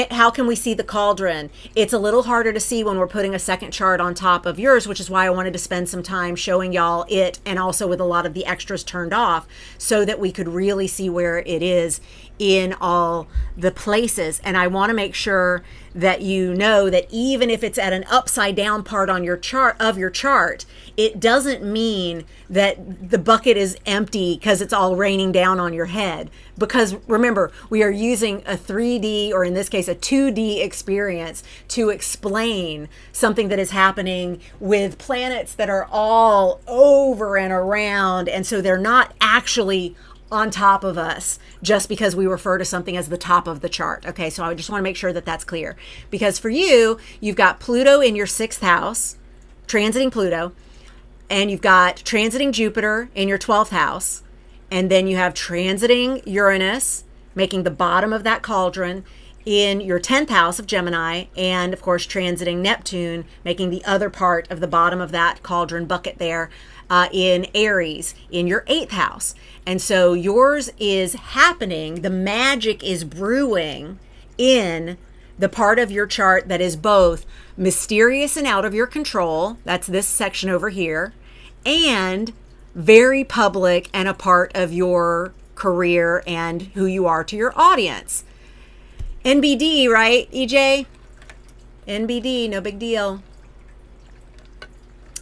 how can we see the cauldron? It's a little harder to see when we're putting a second chart on top of yours, which is why I wanted to spend some time showing y'all it, and also with a lot of the extras turned off, so that we could really see where it is in all the places. And I want to make sure that you know that even if it's at an upside down part on your chart, it doesn't mean that the bucket is empty because it's all raining down on your head. Because remember, we are using a 3D, or in this case a 2D experience, to explain something that is happening with planets that are all over and around, and so they're not actually on top of us just because we refer to something as the top of the chart. Okay, so I just want to make sure that that's clear, because for you, you've got Pluto in your 6th house, transiting Pluto, and you've got transiting Jupiter in your 12th house, and then you have transiting Uranus, making the bottom of that cauldron, in your 10th house of Gemini, and of course transiting Neptune, making the other part of the bottom of that cauldron bucket there, in Aries in your 8th house. And so yours is happening, the magic is brewing in the part of your chart that is both mysterious and out of your control, that's this section over here, and very public and a part of your career and who you are to your audience. NBD, right, EJ? NBD, no big deal.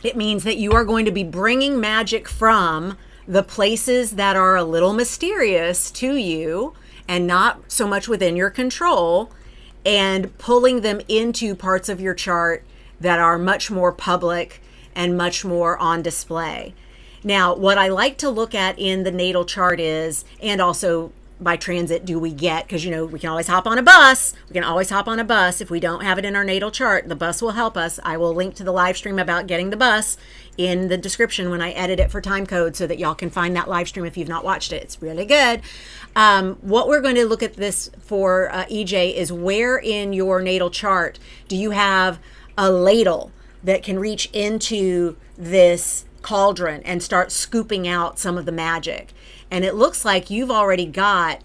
It means that you are going to be bringing magic from the places that are a little mysterious to you and not so much within your control, and pulling them into parts of your chart that are much more public and much more on display. Now, what I like to look at in the natal chart is, and also by transit do we get, because we can always hop on a bus. If we don't have it in our natal chart, the bus will help us. I will link to the live stream about getting the bus in the description when I edit it for Timecode, so that y'all can find that live stream if you've not watched it. It's really good. What we're going to look at this for, EJ, is where in your natal chart do you have a ladle that can reach into this cauldron and start scooping out some of the magic. And it looks like you've already got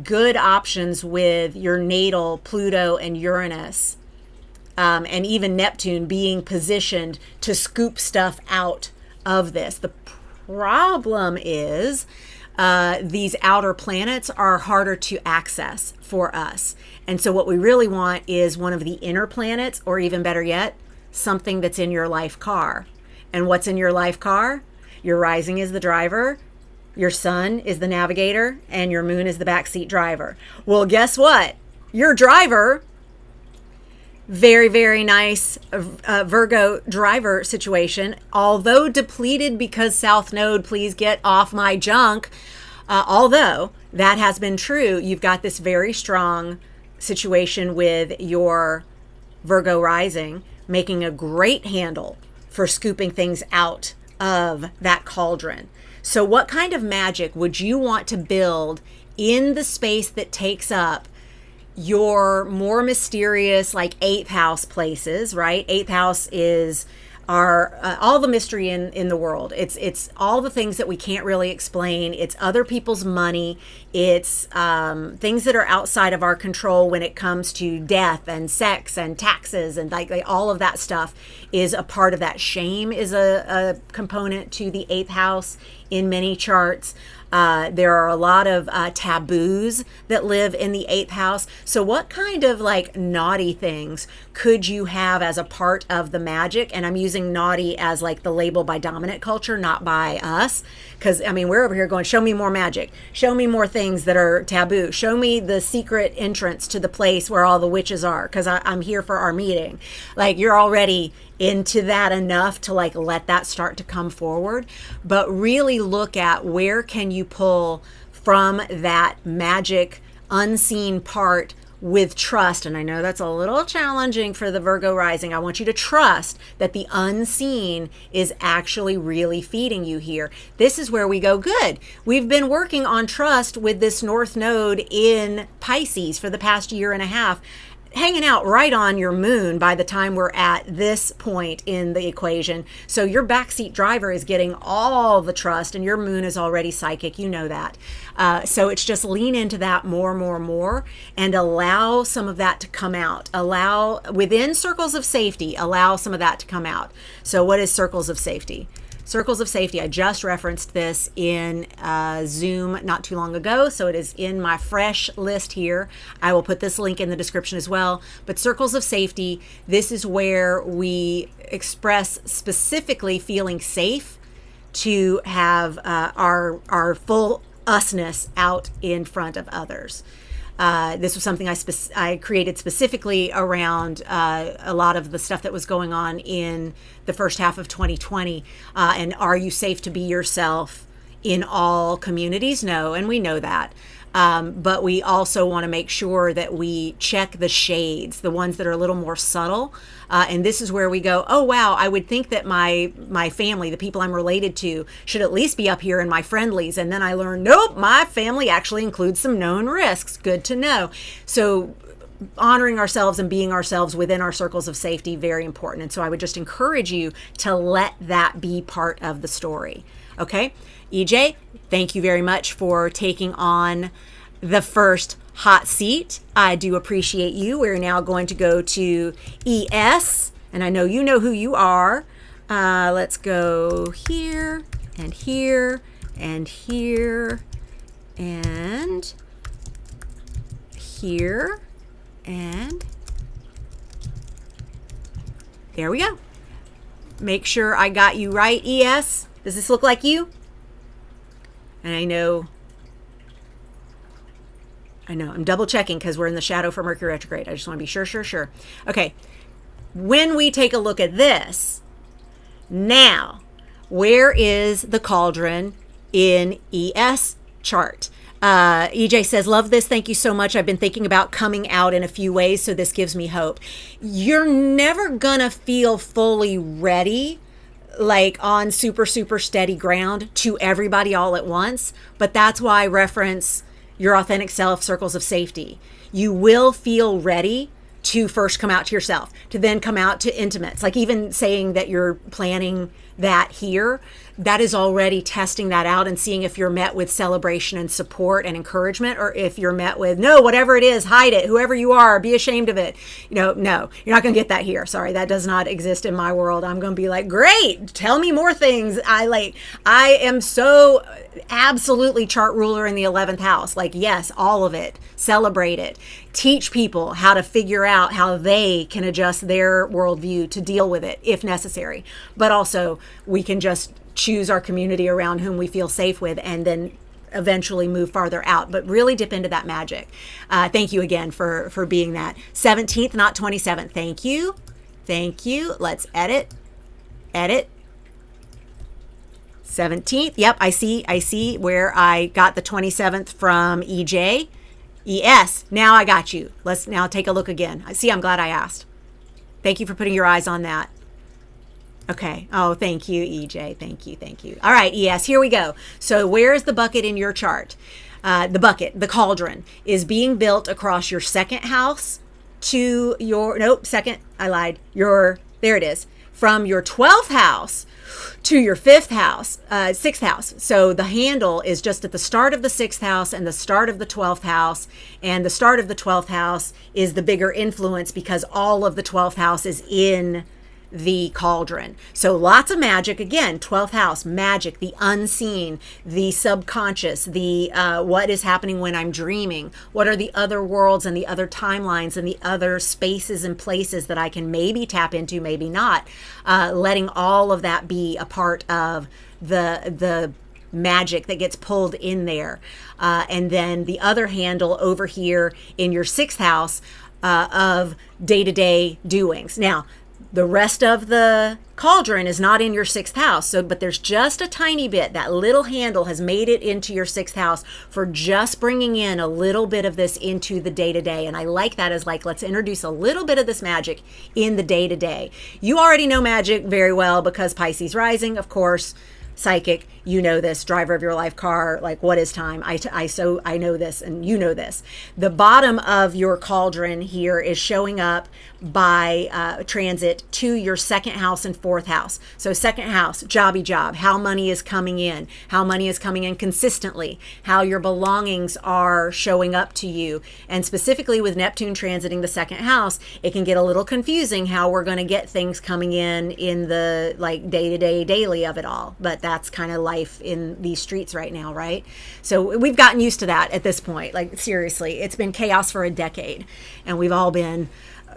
good options with your natal Pluto and Uranus, and even Neptune being positioned to scoop stuff out of this. The problem is these outer planets are harder to access for us. And so what we really want is one of the inner planets, or even better yet, something that's in your life car. And what's in your life car? Your rising is the driver, Your sun is the navigator and your moon is the backseat driver. Well, guess what? Your driver, very, very nice Virgo driver situation, although depleted because South Node, please get off my junk. Although that has been true, you've got this very strong situation with your Virgo rising, making a great handle for scooping things out of that cauldron. So what kind of magic would you want to build in the space that takes up your more mysterious, like 8th house places, right? 8th house is our all the mystery in the world. It's all the things that we can't really explain. It's other people's money. It's things that are outside of our control when it comes to death and sex and taxes, and like all of that stuff is a part of that. Shame is a component to the 8th house in many charts. There are a lot of taboos that live in the 8th house. So what kind of like naughty things could you have as a part of the magic? And I'm using naughty as like the label by dominant culture, not by us. Because, I mean, we're over here going, show me more magic. Show me more things that are taboo. Show me the secret entrance to the place where all the witches are, because I'm here for our meeting. Like, you're already into that enough to like let that start to come forward. But really look at where can you pull from that magic unseen part with trust. And I know that's a little challenging for the Virgo rising. I want you to trust that the unseen is actually really feeding you here. This is where we go, good. We've been working on trust with this North Node in Pisces for the past year and a half, hanging out right on your moon by the time we're at this point in the equation. So your backseat driver is getting all the trust and your moon is already psychic. You know that. So it's just lean into that more, and allow some of that to come out. Allow, within circles of safety, allow some of that to come out. So what is circles of safety? Circles of safety, I just referenced this in Zoom not too long ago, so it is in my fresh list here. I will put this link in the description as well. But circles of safety, this is where we express specifically feeling safe to have our full usness out in front of others. This was something I created specifically around a lot of the stuff that was going on in the first half of 2020. And are you safe to be yourself in all communities? No, and we know that. But we also want to make sure that we check the shades, the ones that are a little more subtle. And this is where we go, oh, wow, I would think that my family, the people I'm related to, should at least be up here in my friendlies. And then I learned, nope, my family actually includes some known risks. Good to know. So honoring ourselves and being ourselves within our circles of safety, very important. And so I would just encourage you to let that be part of the story. Okay, EJ, thank you very much for taking on the first hot seat. I do appreciate you. We're now going to go to ES, and I know you know who you are. Let's go here and here and here and here, and there we go. Make sure I got you right, ES. Does this look like you? And I know, I'm double checking because we're in the shadow for Mercury retrograde. I just want to be sure. Okay, when we take a look at this, now, where is the cauldron in ES chart? EJ says, love this. Thank you so much. I've been thinking about coming out in a few ways, so this gives me hope. You're never gonna feel fully ready, like on super steady ground to everybody all at once. But that's why I reference your authentic self, circles of safety. You will feel ready to first come out to yourself, to then come out to intimates. Like even saying that you're planning that here, that is already testing that out and seeing if you're met with celebration and support and encouragement, or if you're met with, no, whatever it is, hide it, whoever you are, be ashamed of it. No, you're not going to get that here. Sorry, that does not exist in my world. I'm going to be like, great, tell me more things. I am so absolutely chart ruler in the 11th house. Like, yes, all of it, celebrate it. Teach people how to figure out how they can adjust their worldview to deal with it if necessary. But also we can just choose our community around whom we feel safe with, and then eventually move farther out, but really dip into that magic. Thank you again for being that. 17th, not 27th. Thank you. Thank you. Let's edit. 17th. Yep, I see where I got the 27th from EJ. ES. Now I got you. Let's now take a look again. I see. I'm glad I asked. Thank you for putting your eyes on that. Okay. Oh, thank you, EJ. Thank you. All right, ES, here we go. So where's the bucket in your chart? The bucket, the cauldron, is being built across your second house to your, I lied. There it is. From your 12th house to your 5th house, 6th house. So the handle is just at the start of the 6th house and the start of the 12th house. And the start of the 12th house is the bigger influence because all of the 12th house is in the cauldron. So lots of magic. Again, 12th house, magic, the unseen, the subconscious, the what is happening when I'm dreaming, what are the other worlds and the other timelines and the other spaces and places that I can maybe tap into, maybe not, letting all of that be a part of the magic that gets pulled in there. And then the other handle over here in your 6th house of day-to-day doings. Now, the rest of the cauldron is not in your 6th house, but there's just a tiny bit. That little handle has made it into your 6th house for just bringing in a little bit of this into the day-to-day. And I like that as let's introduce a little bit of this magic in the day-to-day. You already know magic very well because Pisces Rising, of course, psychic, you know this, driver of your life car, what is time? I know this, and you know this. The bottom of your cauldron here is showing up by transit to your 2nd house and 4th house. So 2nd house, jobby job, how money is coming in consistently, how your belongings are showing up to you. And specifically with Neptune transiting the 2nd house, it can get a little confusing how we're going to get things coming in the day-to-day, daily of it all. But that's kind of life in these streets right now, right? So we've gotten used to that at this point. Seriously, it's been chaos for a decade, and we've all been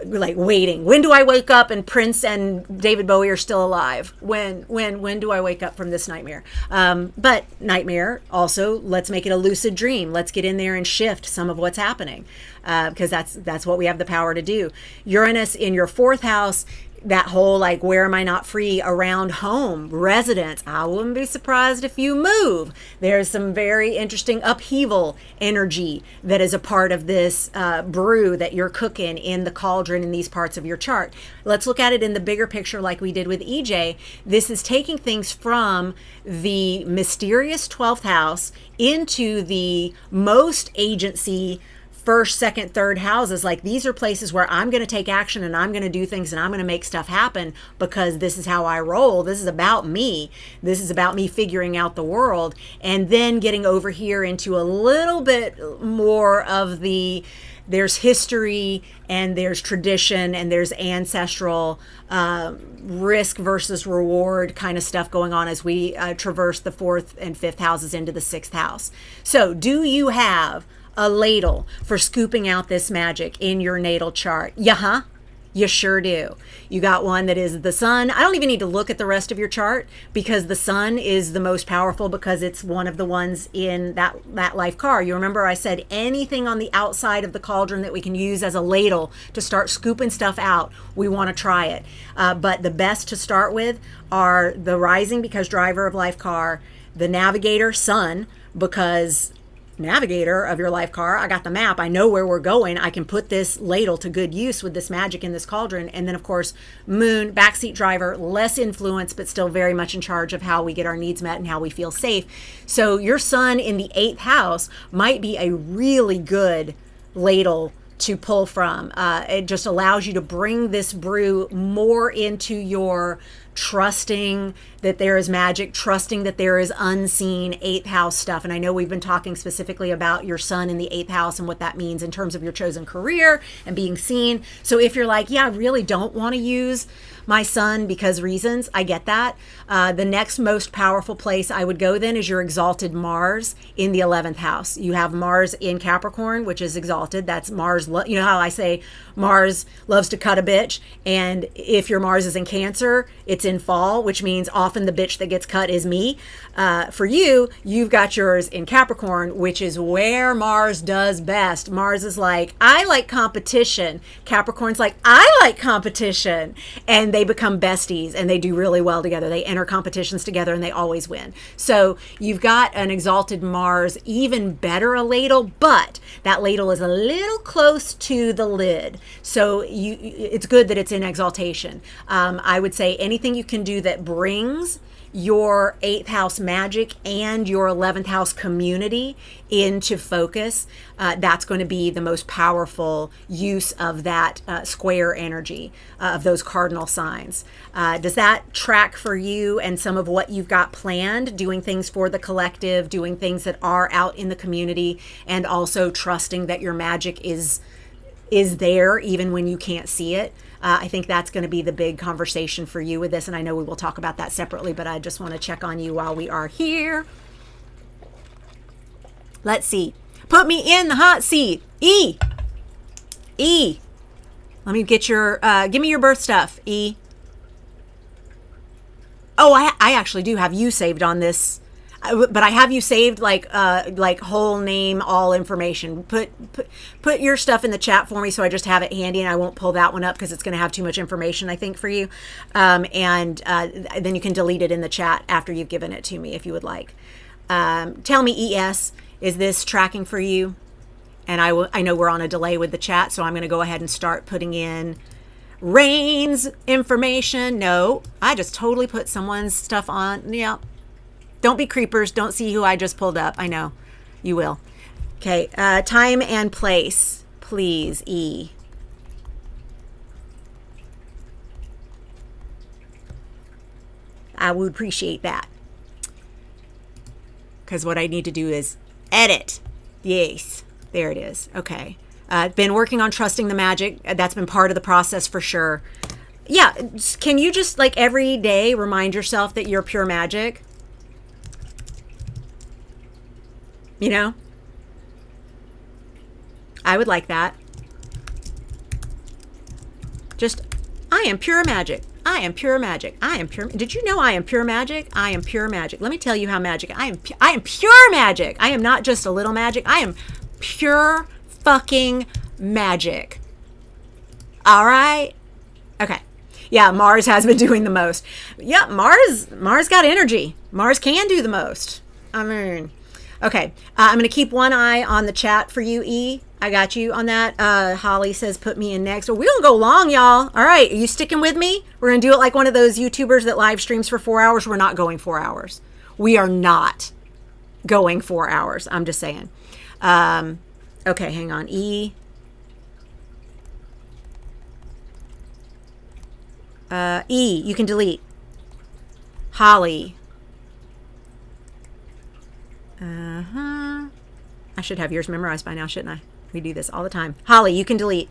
waiting. When do I wake up and Prince and David Bowie are still alive? When do I wake up from this nightmare? But nightmare also, let's make it a lucid dream. Let's get in there and shift some of what's happening, because that's what we have the power to do. Uranus in your 4th house, that whole where am I not free around home, residence. I wouldn't be surprised if you move. There's some very interesting upheaval energy that is a part of this brew that you're cooking in the cauldron in these parts of your chart. Let's look at it in the bigger picture like we did with EJ. This is taking things from the mysterious 12th house into the most agency 1st, 2nd, 3rd houses. These are places where I'm going to take action and I'm going to do things and I'm going to make stuff happen because this is how I roll. This is about me. This is about me figuring out the world, and then getting over here into a little bit more of there's history and there's tradition and there's ancestral risk versus reward kind of stuff going on as we traverse the 4th and 5th houses into the 6th house. So do you have a ladle for scooping out this magic in your natal chart? You sure do. You got one that is the sun. I don't even need to look at the rest of your chart because the sun is the most powerful because it's one of the ones in that life car. You remember I said anything on the outside of the cauldron that we can use as a ladle to start scooping stuff out, we want to try it. But the best to start with are the rising because driver of life car, the navigator, sun, because navigator of your life car, I got the map, I know where we're going, I can put this ladle to good use with this magic in this cauldron. And then of course moon, backseat driver, less influence but still very much in charge of how we get our needs met and how we feel safe. So your sun in the 8th house might be a really good ladle to pull from. It just allows you to bring this brew more into your trusting that there is magic, trusting that there is unseen 8th house stuff. And I know we've been talking specifically about your sun in the 8th house and what that means in terms of your chosen career and being seen. So if you're like, yeah, I really don't want to use my sun because reasons, I get that. The next most powerful place I would go then is your exalted Mars in the 11th house. You have Mars in Capricorn, which is exalted. That's Mars. You know how I say Mars loves to cut a bitch. And if your Mars is in Cancer, it's in fall, which means often the bitch that gets cut is me. For you, you've got yours in Capricorn, which is where Mars does best. Mars is like, I like competition. Capricorn's like, I like competition. And they become besties and they do really well together. They enter competitions together and they always win. So you've got an exalted Mars, even better a ladle, but that ladle is a little close to the lid. So it's good that it's in exaltation. I would say anything you can do that brings your 8th house magic and your 11th house community into focus, that's going to be the most powerful use of that square energy of those cardinal signs. Does that track for you and some of what you've got planned, doing things for the collective, doing things that are out in the community, and also trusting that your magic is there even when you can't see it? I think that's going to be the big conversation for you with this, and I know we will talk about that separately, but I just want to check on you while we are here. Let's see. Put me in the hot seat. E. Let me get your, give me your birth stuff, E. Oh, I actually do have you saved on this. But I have you saved like whole name, all information. Put your stuff in the chat for me so I just have it handy and I won't pull that one up because it's going to have too much information, I think, for you. And then you can delete it in the chat after you've given it to me if you would like. Tell me, ES, is this tracking for you? And I know we're on a delay with the chat, so I'm going to go ahead and start putting in Rayne's information. No, I just totally put someone's stuff on. Yeah. Don't be creepers. Don't see who I just pulled up. I know. You will. Okay. Time and place, please, E. I would appreciate that. Because what I need to do is edit. Yes. There it is. Okay. Been working on trusting the magic. That's been part of the process for sure. Yeah. Can you just like every day remind yourself that you're pure magic? You know, I would like that. Just, I am pure magic. I am pure magic. I am pure. Did you know I am pure magic? I am pure magic. Let me tell you how magic I am. I am pure magic. I am not just a little magic. I am pure fucking magic. All right. Okay. Yeah, Mars has been doing the most. Yeah, Mars got energy. Mars can do the most. I mean, okay, I'm going to keep one eye on the chat for you, E. I got you on that. Holly says, put me in next. Well, we're going to go long, y'all. All right, are you sticking with me? We're going to do it like one of those YouTubers that live streams for 4 hours. We're not going 4 hours. We are not going 4 hours. I'm just saying. Okay, hang on. E. E, you can delete. Holly. I should have yours memorized by now, shouldn't I? We do this all the time. Holly, you can delete.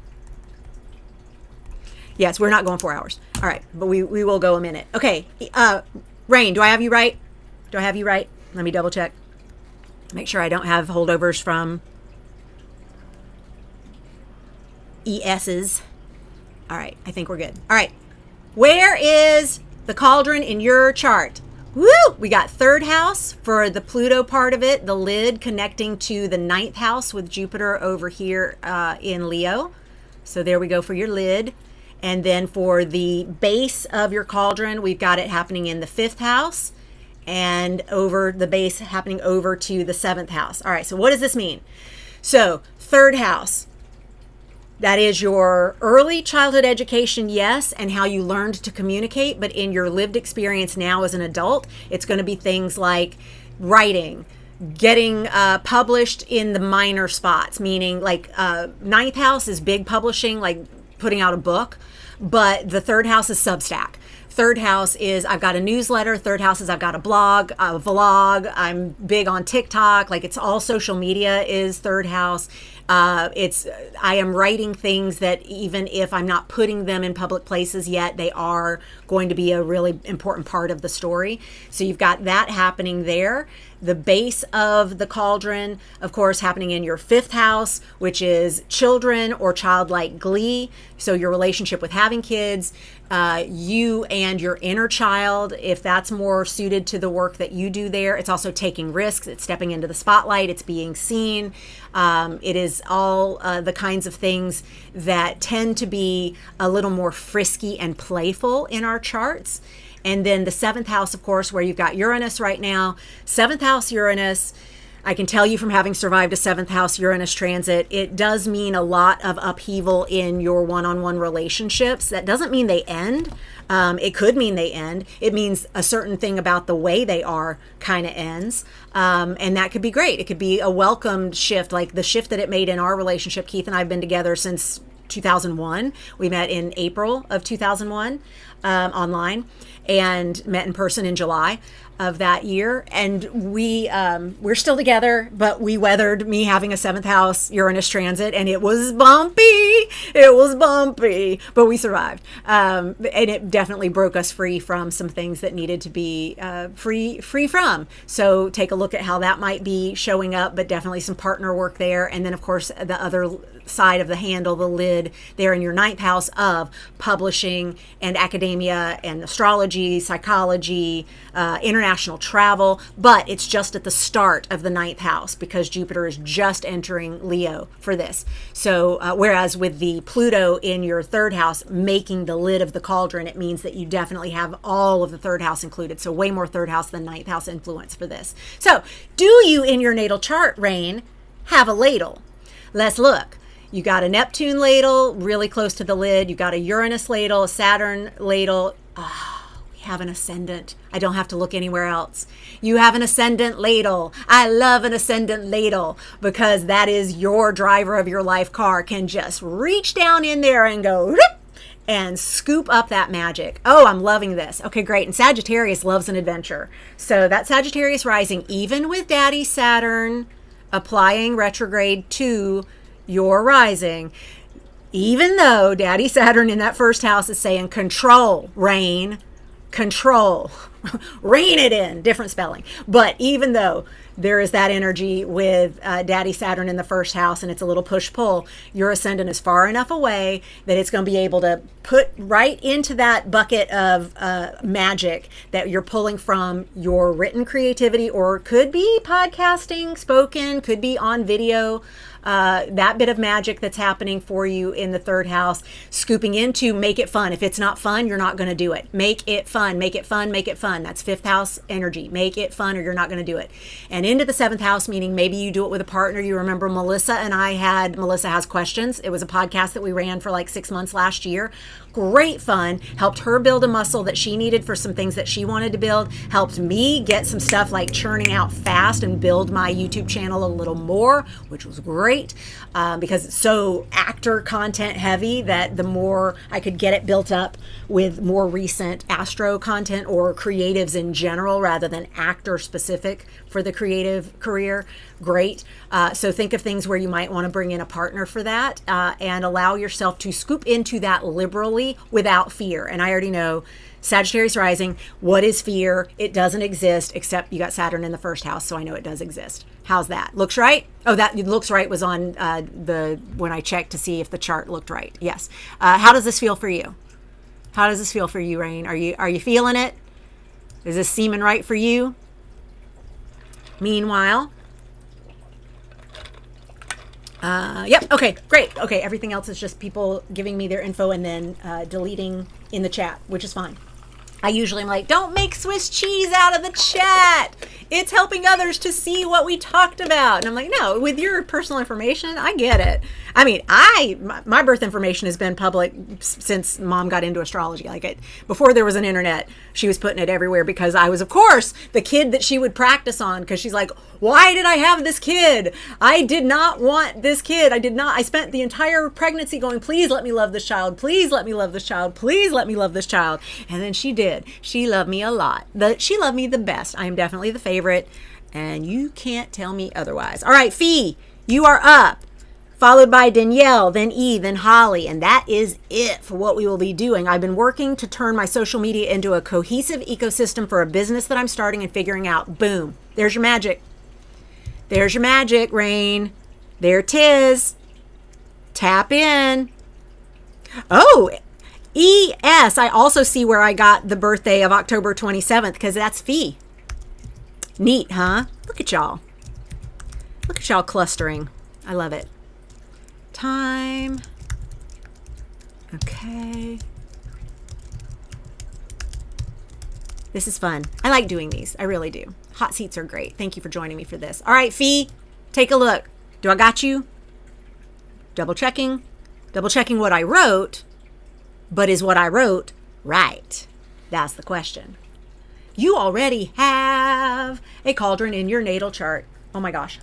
Yes, we're not going 4 hours. All right, but we will go a minute. Okay, Rayne, do I have you right? Do I have you right? Let me double check. Make sure I don't have holdovers from ES's. All right, I think we're good. All right, where is the cauldron in your chart? Woo! We got 3rd house for the Pluto part of it, the lid connecting to the 9th house with Jupiter over here in Leo. So there we go for your lid. And then for the base of your cauldron, we've got it happening in the 5th house and over the base happening over to the 7th house. All right, so what does this mean? So 3rd house, that is your early childhood education, yes, and how you learned to communicate. But in your lived experience now as an adult, it's going to be things like writing, getting published in the minor spots, meaning like 9th house is big publishing, like putting out a book, but the 3rd house is Substack. 3rd house is I've got a newsletter. 3rd house is I've got a blog, a vlog. I'm big on TikTok. Like it's all social media is 3rd house. I am writing things that even if I'm not putting them in public places yet, they are going to be a really important part of the story. So you've got that happening there. The base of the cauldron, of course, happening in your 5th house, which is children or childlike glee. So your relationship with having kids, you and your inner child, if that's more suited to the work that you do there. It's also taking risks. It's stepping into the spotlight. It's being seen. It is all the kinds of things that tend to be a little more frisky and playful in our charts. And then the 7th house, of course, where you've got Uranus right now. 7th house Uranus, I can tell you from having survived a 7th house Uranus transit, it does mean a lot of upheaval in your one-on-one relationships. That doesn't mean they end. It could mean they end. It means a certain thing about the way they are kind of ends. And that could be great. It could be a welcomed shift, like the shift that it made in our relationship. Keith and I have been together since 2001. We met in April of 2001 online, and met in person in July of that year. And we're still together, but we weathered me having a 7th house Uranus transit, and it was bumpy. It was bumpy, but we survived. And it definitely broke us free from some things that needed to be free from. So take a look at how that might be showing up, but definitely some partner work there. And then, of course, the other side of the handle, the lid there in your 9th house of publishing and academia and astrology, psychology, international travel. But it's just at the start of the 9th house because Jupiter is just entering Leo for this. So whereas with the Pluto in your 3rd house making the lid of the cauldron, it means that you definitely have all of the 3rd house included. So way more 3rd house than 9th house influence for this. So do you in your natal chart, Rayne, have a ladle? Let's look. You got a Neptune ladle really close to the lid. You got a Uranus ladle, a Saturn ladle. We have an ascendant. I don't have to look anywhere else. You have an ascendant ladle. I love an ascendant ladle because that is your driver of your life car can just reach down in there and go whoop, and scoop up that magic. Oh, I'm loving this. Okay, great. And Sagittarius loves an adventure. So that Sagittarius rising, even with Daddy Saturn applying retrograde to your rising, even though Daddy Saturn in that 1st house is saying control, Rayne, control, rein it in, different spelling. But even though there is that energy with Daddy Saturn in the 1st house and it's a little push-pull, your ascendant is far enough away that it's going to be able to put right into that bucket of magic that you're pulling from your written creativity, or could be podcasting, spoken, could be on video. That bit of magic that's happening for you in the 3rd house, scooping into make it fun. If it's not fun, you're not going to do it. Make it fun, make it fun, make it fun. That's 5th house energy. Make it fun or you're not going to do it. And into the 7th house, meaning maybe you do it with a partner. You remember Melissa and I had Melissa Has Questions. It was a podcast that we ran for like 6 months last year. Great fun. Helped her build a muscle that she needed for some things that she wanted to build. Helped me get some stuff like churning out fast and build my YouTube channel a little more, which was great because it's so actor content heavy that the more I could get it built up with more recent astro content or creatives in general rather than actor specific for the creative career, great. So think of things where you might want to bring in a partner for that and allow yourself to scoop into that liberally without fear. And I already know Sagittarius rising, what is fear? It doesn't exist, except you got Saturn in the 1st house, so I know it does exist. How's that? Looks right? Oh, that looks right was on when I checked to see if the chart looked right. Yes. How does this feel for you? How does this feel for you, Rayne? Are you feeling it? Is this seeming right for you? Meanwhile, yep. Okay, great. Okay, everything else is just people giving me their info and then deleting in the chat, which is fine. I usually am like, don't make Swiss cheese out of the chat. It's helping others to see what we talked about. And I'm like, no, with your personal information, I get it. I mean, my birth information has been public since Mom got into astrology. Like before there was an internet, she was putting it everywhere because I was, of course, the kid that she would practice on because she's like, why did I have this kid? I did not want this kid. I spent the entire pregnancy going, please let me love this child. Please let me love this child. Please let me love this child. And then she did. She loved me a lot. She loved me the best. I am definitely the favorite and you can't tell me otherwise. All right, Fee, you are up. followed by Danielle, then E, then Holly. And that is it for what we will be doing. I've been working to turn my social media into a cohesive ecosystem for a business that I'm starting and figuring out. Boom. There's your magic. There's your magic, Rayne. There 'tis. Tap in. Oh, ES. I also see where I got the birthday of October 27th because that's Fee. Neat, huh? Look at y'all. Look at y'all clustering. I love it. Time. Okay. This is fun. I like doing these. I really do. Hot seats are great. Thank you for joining me for this. All right, Fee, take a look. Do I got you? Double checking. Double checking what I wrote, but is what I wrote right? That's the question. You already have a cauldron in your natal chart. Oh my gosh.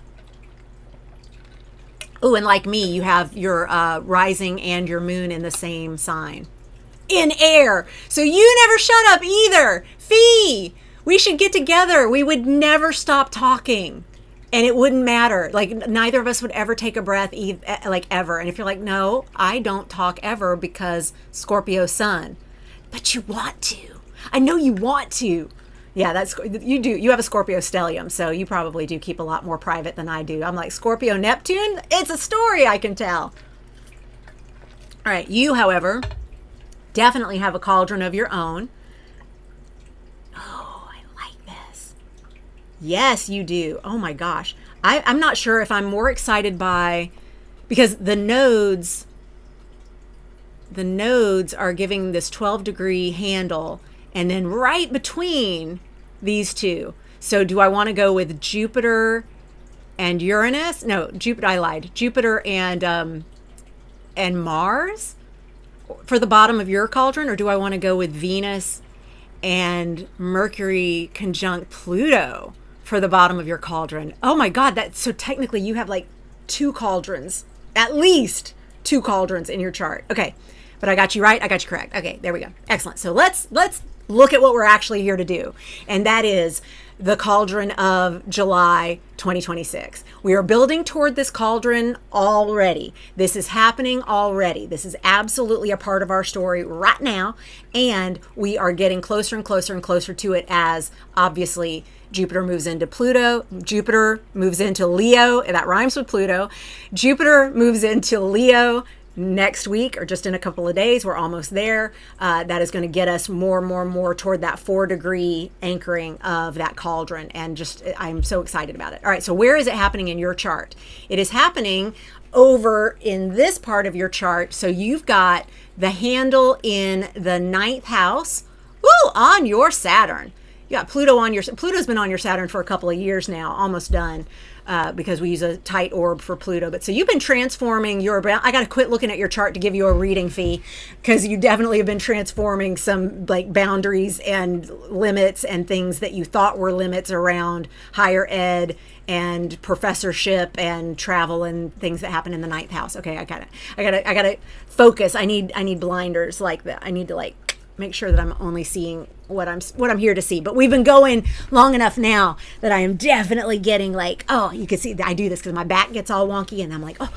Oh, and like me, you have your rising and your moon in the same sign. In air. So you never shut up either. Fee, we should get together. We would never stop talking. And it wouldn't matter. Like, neither of us would ever take a breath, like, ever. And if you're like, no, I don't talk ever because Scorpio sun. But you want to. I know you want to. Yeah, that's, you do. You have a Scorpio stellium, so you probably do keep a lot more private than I do. I'm like, Scorpio Neptune? It's a story I can tell. All right, you, however, definitely have a cauldron of your own. Oh, I like this. Yes, you do. Oh my gosh. I'm not sure if I'm more excited by, because the nodes are giving this 12-degree handle, and then right between these two. So do I want to go with Jupiter and Uranus? No, Jupiter, I lied. Jupiter and Mars for the bottom of your cauldron, or do I want to go with Venus and Mercury conjunct Pluto for the bottom of your cauldron? Oh my God, so technically you have like two cauldrons, at least two cauldrons in your chart. Okay, but I got you right, I got you correct. Okay, there we go. Excellent. So let's look at what we're actually here to do, and that is the cauldron of July 2026. We are building toward this cauldron already. This is happening already. This is absolutely a part of our story right now, and we are getting closer and closer and closer to it as, obviously, Jupiter moves into Pluto. Jupiter moves into Leo. That rhymes with Pluto. Jupiter moves into Leo next week, or just in a couple of days. We're almost there. That is going to get us more toward that 4-degree anchoring of that cauldron. And just, I'm so excited about it. All right. So where is it happening in your chart? It is happening over in this part of your chart. So you've got the handle in the 9th house. Ooh, on your Saturn. You got Pluto on your, Pluto's been on your Saturn for a couple of years now, almost done. Because we use a tight orb for Pluto. But so you've been transforming your, I got to quit looking at your chart to give you a reading, Fee, because you definitely have been transforming some like boundaries and limits and things that you thought were limits around higher ed and professorship and travel and things that happen in the 9th house. Okay, I gotta focus. I need blinders like that. I need to like make sure that I'm only seeing what I'm here to see. But we've been going long enough now that I am definitely getting like, oh, you can see I do this because my back gets all wonky and I'm like, oh,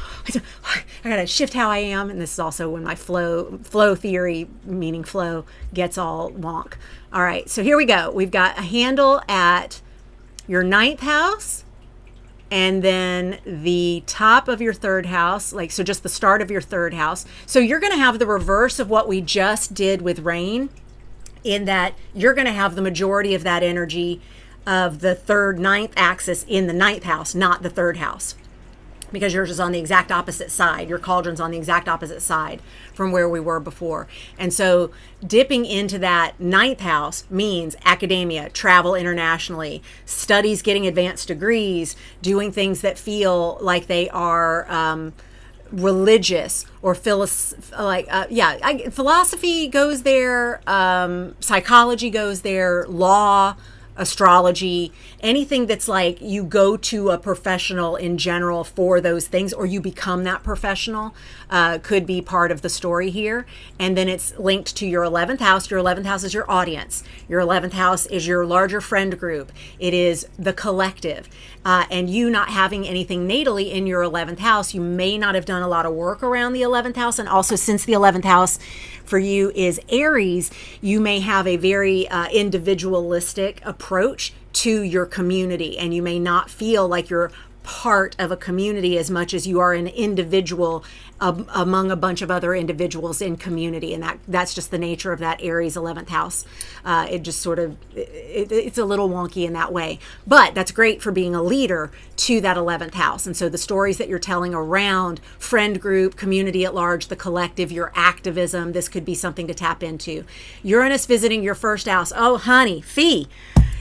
I gotta shift how I am. And this is also when my flow theory, meaning flow, gets all wonk. All right, so here we go. We've got a handle at your 9th house, and then the top of your 3rd house, like, so just the start of your 3rd house. So you're going to have the reverse of what we just did with Rayne, in that you're going to have the majority of that energy of the 3rd, 9th axis in the 9th house, not the 3rd house, because yours is on the exact opposite side. Your cauldron's on the exact opposite side from where we were before. And so dipping into that 9th house means academia, travel internationally, studies, getting advanced degrees, doing things that feel like they are religious or philosophy goes there, psychology goes there, law, astrology, anything that's like you go to a professional in general for those things, or you become that professional, could be part of the story here. And then it's linked to your 11th house. Your 11th house is your audience. Your 11th house is your larger friend group. It is the collective. And you not having anything natally in your 11th house, you may not have done a lot of work around the 11th house. And also, since the 11th house for you is Aries, you may have a very individualistic approach to your community, and you may not feel like you're part of a community as much as you are an individual among a bunch of other individuals in community. And that's just the nature of that Aries 11th house. It just sort of, it's a little wonky in that way, but that's great for being a leader to that 11th house. And so the stories that you're telling around friend group, community at large, the collective, your activism, this could be something to tap into. Uranus visiting your first house. Oh, honey, Fee.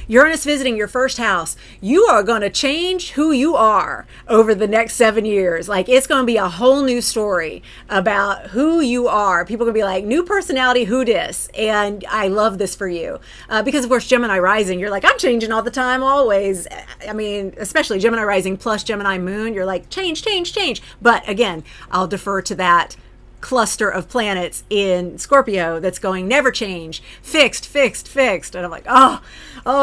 Uranus visiting your first house, you are going to change who you are over the next 7 years. Like, it's going to be a whole new story about who you are. People are going to be like, new personality, who dis? And I love this for you. Because, of course, Gemini Rising, you're like, I'm changing all the time, always. I mean, especially Gemini Rising plus Gemini Moon, you're like, change, change, change. But, again, I'll defer to that cluster of planets in Scorpio that's going never change, fixed, fixed, fixed. And I'm like, oh,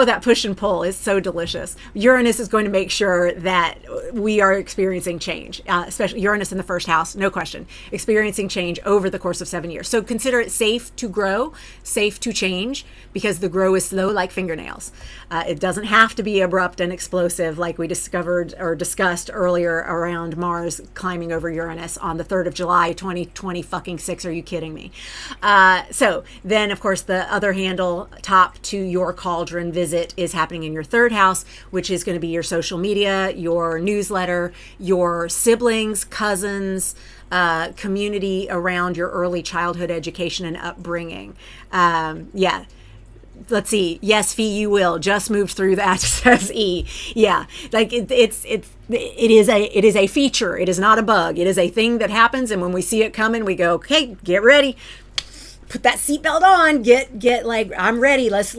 that push and pull is so delicious. Uranus is going to make sure that we are experiencing change, especially Uranus in the first house, no question, experiencing change over the course of 7 years. So consider it safe to grow, safe to change, because the grow is slow like fingernails. It doesn't have to be abrupt and explosive like we discovered or discussed earlier around Mars climbing over Uranus on the 3rd of July, 2026. Are you kidding me? So then, of course, the other handle top to your cauldron visit is happening in your 3rd house, which is going to be your social media, your newsletter, your siblings, cousins, community around your early childhood education and upbringing. Yeah. Let's see. Yes, Fee, you will. Just moved through that, says E. Yeah, like it is a feature. It is not a bug. It is a thing that happens, and when we see it coming, we go, okay, get ready. Put that seatbelt on, get like, I'm ready. Let's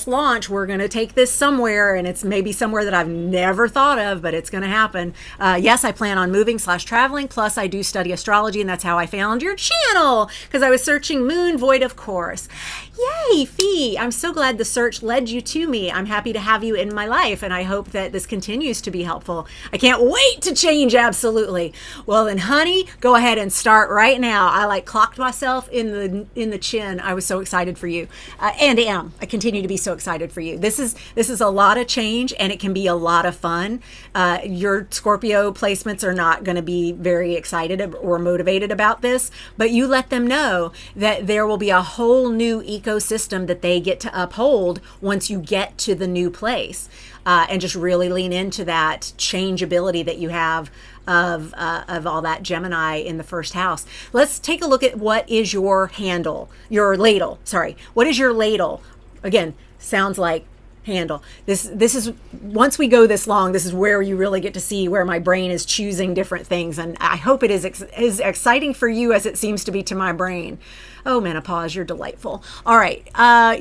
launch. We're going to take this somewhere, and it's maybe somewhere that I've never thought of, but it's going to happen. Yes, I plan on moving / traveling. Plus I do study astrology, and that's how I found your channel, because I was searching moon void, of course. Yay, Fee. I'm so glad the search led you to me. I'm happy to have you in my life, and I hope that this continues to be helpful. I can't wait to change. Absolutely. Well, then, honey, go ahead and start right now. I like clocked myself in the chin. I was so excited for you, and am. I continue to be so excited for you. This is a lot of change, and it can be a lot of fun. Your Scorpio placements are not going to be very excited or motivated about this, but you let them know that there will be a whole new ecosystem that they get to uphold once you get to the new place, and just really lean into that changeability that you have of all that Gemini in the first house. Let's take a look at what is your ladle. Sorry. What is your ladle? Again, sounds like handle. This is, once we go this long, this is where you really get to see where my brain is choosing different things. And I hope it is as exciting for you as it seems to be to my brain. Oh, menopause, you're delightful. All right.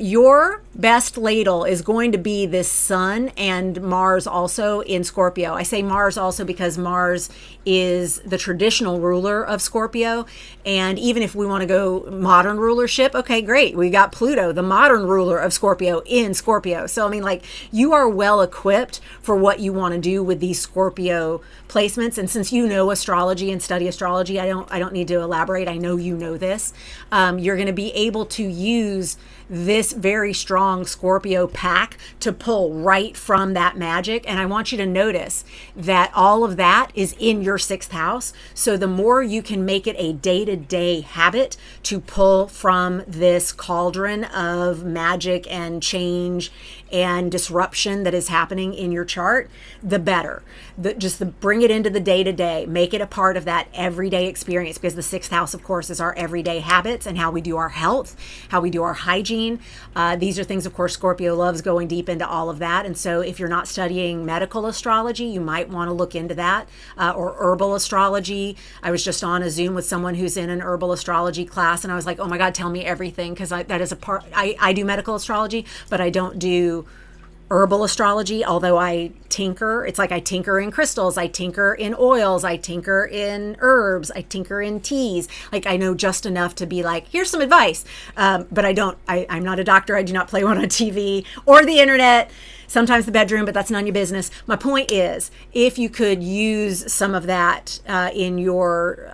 Your best ladle is going to be this Sun and Mars also in Scorpio. I say Mars also because Mars is the traditional ruler of Scorpio. And even if we want to go modern rulership, okay, great. We got Pluto, the modern ruler of Scorpio in Scorpio. So, I mean, like, you are well equipped for what you want to do with these Scorpio placements. And since you know astrology and study astrology, I don't need to elaborate. I know you know this. You're going to be able to use this very strong Scorpio pack to pull right from that magic. And I want you to notice that all of that is in your 6th house. So the more you can make it a day-to-day habit to pull from this cauldron of magic and change and disruption that is happening in your chart, the better. Bring it into the day-to-day. Make it a part of that everyday experience, because the 6th house, of course, is our everyday habits and how we do our health, how we do our hygiene. These are things, of course, Scorpio loves going deep into all of that. And so if you're not studying medical astrology, you might want to look into that, or herbal astrology. I was just on a Zoom with someone who's in an herbal astrology class, and I was like, oh my God, tell me everything, because that is a part. I do medical astrology, but I don't do herbal astrology, although I tinker. It's like I tinker in crystals, I tinker in oils, I tinker in herbs, I tinker in teas. Like I know just enough to be like, here's some advice. But I'm not a doctor. I do not play one on TV or the internet. Sometimes the bedroom, but that's none of your business. My point is, if you could use some of that in your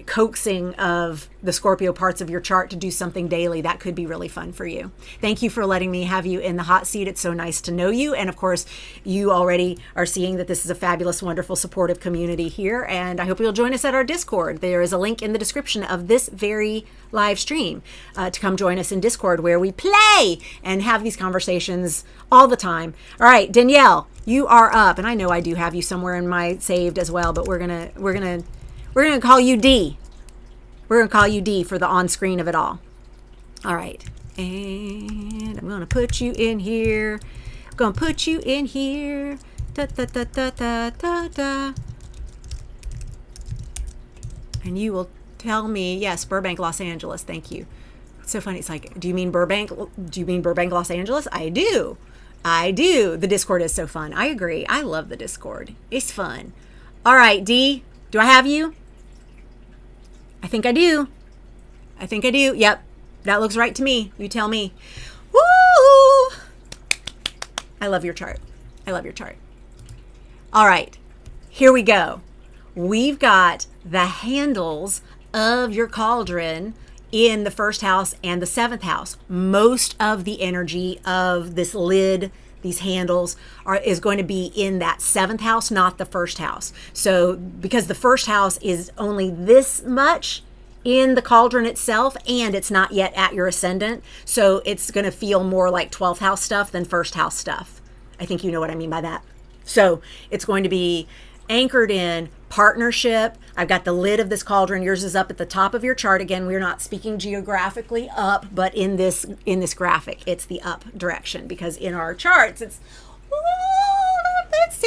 coaxing of the Scorpio parts of your chart to do something daily, that could be really fun for you. Thank you for letting me have you in the hot seat. It's so nice to know you. And of course, you already are seeing that this is a fabulous, wonderful, supportive community here. And I hope you'll join us at our Discord. There is a link in the description of this very live stream to come join us in Discord, where we play and have these conversations all the time. All right, Danielle, you are up, and I know I do have you somewhere in my saved as well, but we're gonna call you D. We're gonna call you D for the on screen of it all. All right, and I'm gonna put you in here. I'm gonna put you in here. Da da da da da da da. And you will tell me, yes, Burbank, Los Angeles. Thank you. It's so funny. It's like, do you mean Burbank? Do you mean Burbank, Los Angeles? I do. The Discord is so fun. I agree. I love the Discord. It's fun. All right, D, do I have you? I think I do. Yep. That looks right to me. You tell me. Woo! I love your chart. All right. Here we go. We've got the handles of your cauldron in the first house and the seventh house. Most of the energy of this lid, these handles, is going to be in that seventh house, not the first house. So because the first house is only this much in the cauldron itself, and it's not yet at your ascendant, so it's going to feel more like 12th house stuff than first house stuff. I think you know what I mean by that. So it's going to be anchored in partnership. I've got the lid of this cauldron. Yours is up at the top of your chart. Again, we're not speaking geographically up, but in this graphic, it's the up direction, because in our charts, it's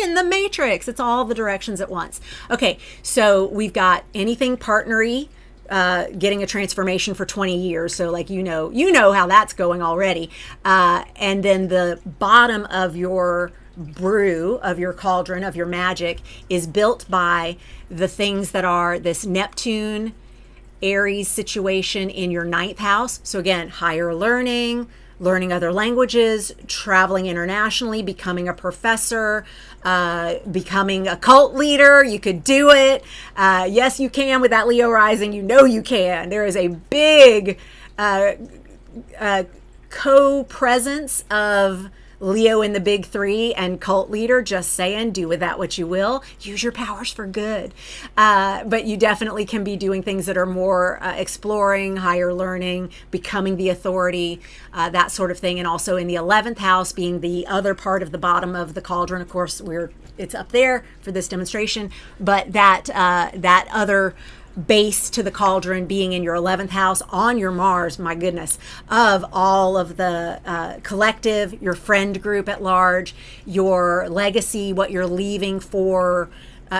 in the matrix. It's all the directions at once. Okay, so we've got anything partnery, getting a transformation for 20 years. So like, you know how that's going already. And then the bottom of your brew, of your cauldron, of your magic, is built by the things that are this Neptune Aries situation in your ninth house. So again, higher learning other languages, traveling internationally, becoming a professor, becoming a cult leader. You could do it. Yes, you can with that Leo rising. You know you can. There is a big co-presence of Leo in the big three and cult leader. Just saying, do with that what you will. Use your powers for good. But you definitely can be doing things that are more exploring, higher learning, becoming the authority, that sort of thing. And also in the 11th house, being the other part of the bottom of the cauldron. Of course, it's up there for this demonstration, but that other base to the cauldron being in your 11th house on your Mars, my goodness, of all of the collective, your friend group at large, your legacy, what you're leaving for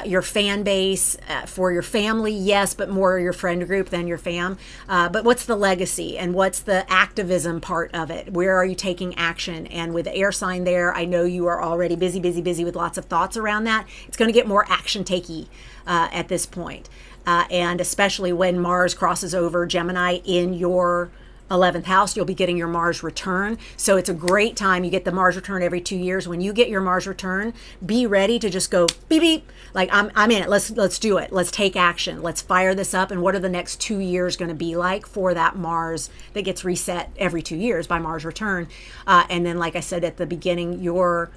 your fan base, for your family, yes, but more your friend group than your fam. But what's the legacy and what's the activism part of it? Where are you taking action? And with the air sign there, I know you are already busy with lots of thoughts around that. It's going to get more action-takey at this point. And especially when Mars crosses over Gemini in your 11th house, you'll be getting your Mars return. So it's a great time. You get the Mars return every 2 years. When you get your Mars return, be ready to just go beep beep. Like I'm in it. Let's do it. Let's take action. Let's fire this up. And what are the next 2 years going to be like for that Mars that gets reset every 2 years by Mars return? And then, like I said at the beginning, your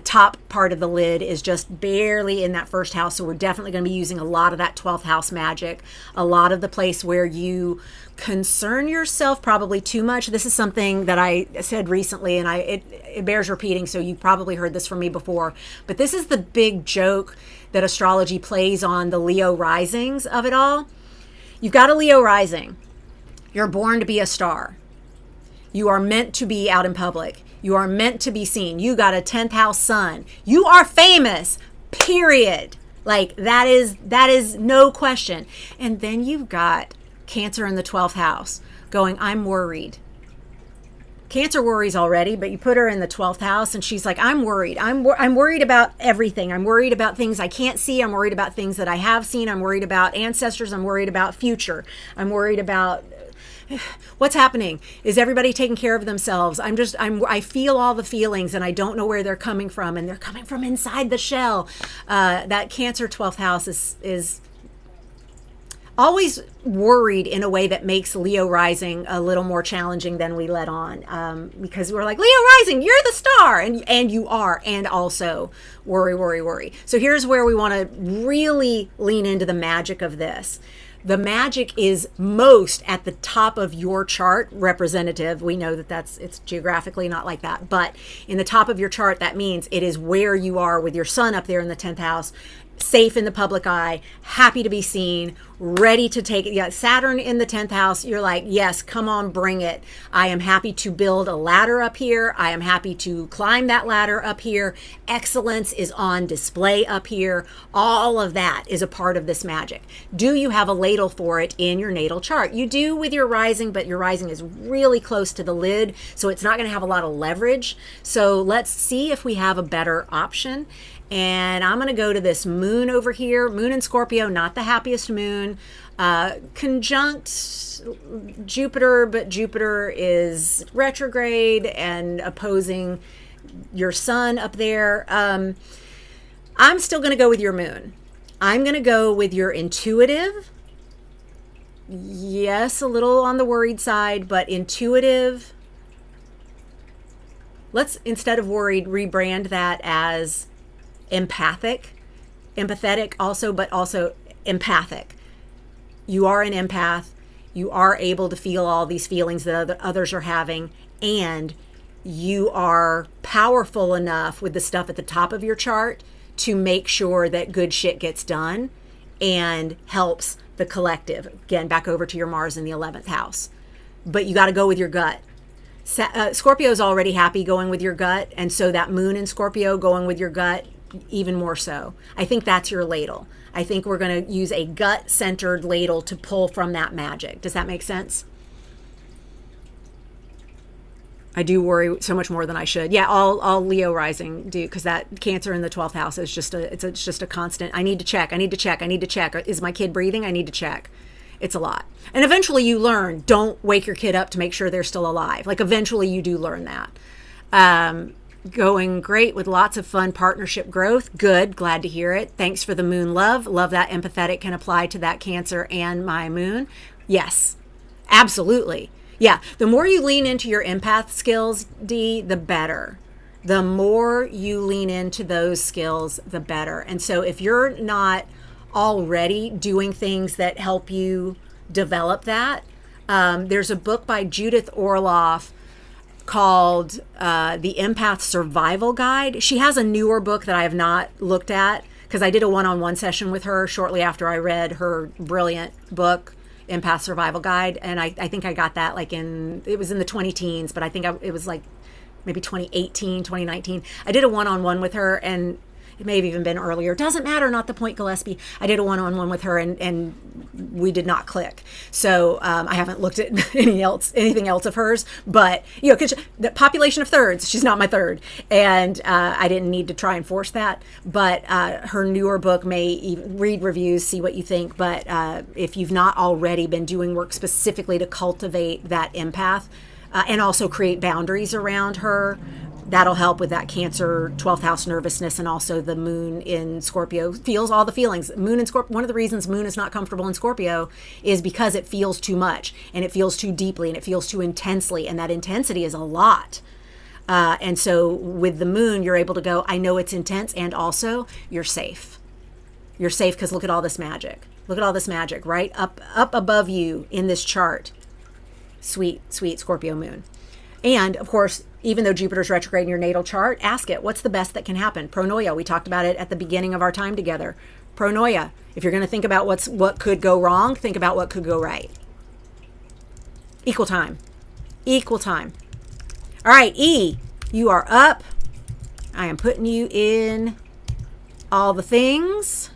top part of the lid is just barely in that first house. So we're definitely going to be using a lot of that 12th house magic, a lot of the place where you concern yourself probably too much. This is something that I said recently, and it bears repeating, so you've probably heard this from me before, but this is the big joke that astrology plays on the Leo risings of it all. You've got a Leo rising. You're born to be a star. You are meant to be out in public. You are meant to be seen. You got a 10th house sun. You are famous, period. Like that is no question. And then you've got Cancer in the 12th house going, I'm worried. Cancer worries already, but you put her in the 12th house and she's like, I'm worried. I'm worried about everything. I'm worried about things I can't see. I'm worried about things that I have seen. I'm worried about ancestors. I'm worried about future. I'm worried about what's happening. Is everybody taking care of themselves? I feel all the feelings and I don't know where they're coming from, and they're coming from inside the shell. That Cancer 12th house is always worried in a way that makes Leo rising a little more challenging than we let on, because we're like, Leo rising, you're the star, and you are, and also worry. So here's where we want to really lean into the magic of this. The magic is most at the top of your chart, representative. We know that it's geographically not like that, but in the top of your chart, that means it is where you are with your sun up there in the 10th house, safe in the public eye, happy to be seen, ready to take it. Yeah, Saturn in the 10th house, you're like, yes, come on, bring it. I am happy to build a ladder up here. I am happy to climb that ladder up here. Excellence is on display up here. All of that is a part of this magic. Do you have a ladle for it in your natal chart? You do with your rising, but your rising is really close to the lid, so it's not going to have a lot of leverage. So let's see if we have a better option. And I'm going to go to this moon over here. Moon in Scorpio, not the happiest moon. Conjunct Jupiter, but Jupiter is retrograde and opposing your sun up there. I'm still going to go with your moon. I'm going to go with your intuitive. Yes, a little on the worried side, but intuitive. Let's, instead of worried, rebrand that as empathetic also, but also empathic. You are an empath. You are able to feel all these feelings that others are having, and you are powerful enough with the stuff at the top of your chart to make sure that good shit gets done and helps the collective. Again, back over to your Mars in the 11th house. But you got to go with your gut. Scorpio is already happy going with your gut, and so that moon in Scorpio going with your gut, even more so. I think that's your ladle. I think we're going to use a gut-centered ladle to pull from that magic. Does that make sense? I do worry so much more than I should. Yeah, all Leo rising do, because that Cancer in the 12th house is just a constant. I need to check. Is my kid breathing? I need to check. It's a lot. And eventually you learn, don't wake your kid up to make sure they're still alive. Like, eventually you do learn that. Going great with lots of fun partnership growth. Good. Glad to hear it. Thanks for the moon love. Love that empathetic can apply to that Cancer and my moon. Yes, absolutely. Yeah. The more you lean into your empath skills, D, the better. The more you lean into those skills, the better. And so if you're not already doing things that help you develop that, there's a book by Judith Orloff called The Empath Survival Guide. She has a newer book that I have not looked at, because I did a one-on-one session with her shortly after I read her brilliant book, Empath Survival Guide. And I think I got that it was in the 20-teens, but I think it was like maybe 2018, 2019. I did a one-on-one with her, and it may have even been earlier. Doesn't matter, not the point, Gillespie. I did a one-on-one with her, and we did not click. So I haven't looked at anything else of hers. But, because the population of thirds, she's not my third. And I didn't need to try and force that. But her newer book may even read reviews, see what you think. But if you've not already been doing work specifically to cultivate that empath, and also create boundaries around her, that'll help with that Cancer 12th house nervousness. And also the moon in Scorpio feels all the feelings. Moon in Scorpio, one of the reasons moon is not comfortable in Scorpio is because it feels too much, and it feels too deeply, and it feels too intensely, and that intensity is a lot. And so with the moon, you're able to go, I know it's intense, and also you're safe. You're safe because look at all this magic. Look at all this magic right up above you in this chart. Sweet, sweet Scorpio moon. And of course, even though Jupiter's retrograde in your natal chart, ask it, what's the best that can happen? Pronoia, we talked about it at the beginning of our time together. Pronoia, if you're going to think about what could go wrong, think about what could go right. Equal time. All right, E, you are up. I am putting you in all the things.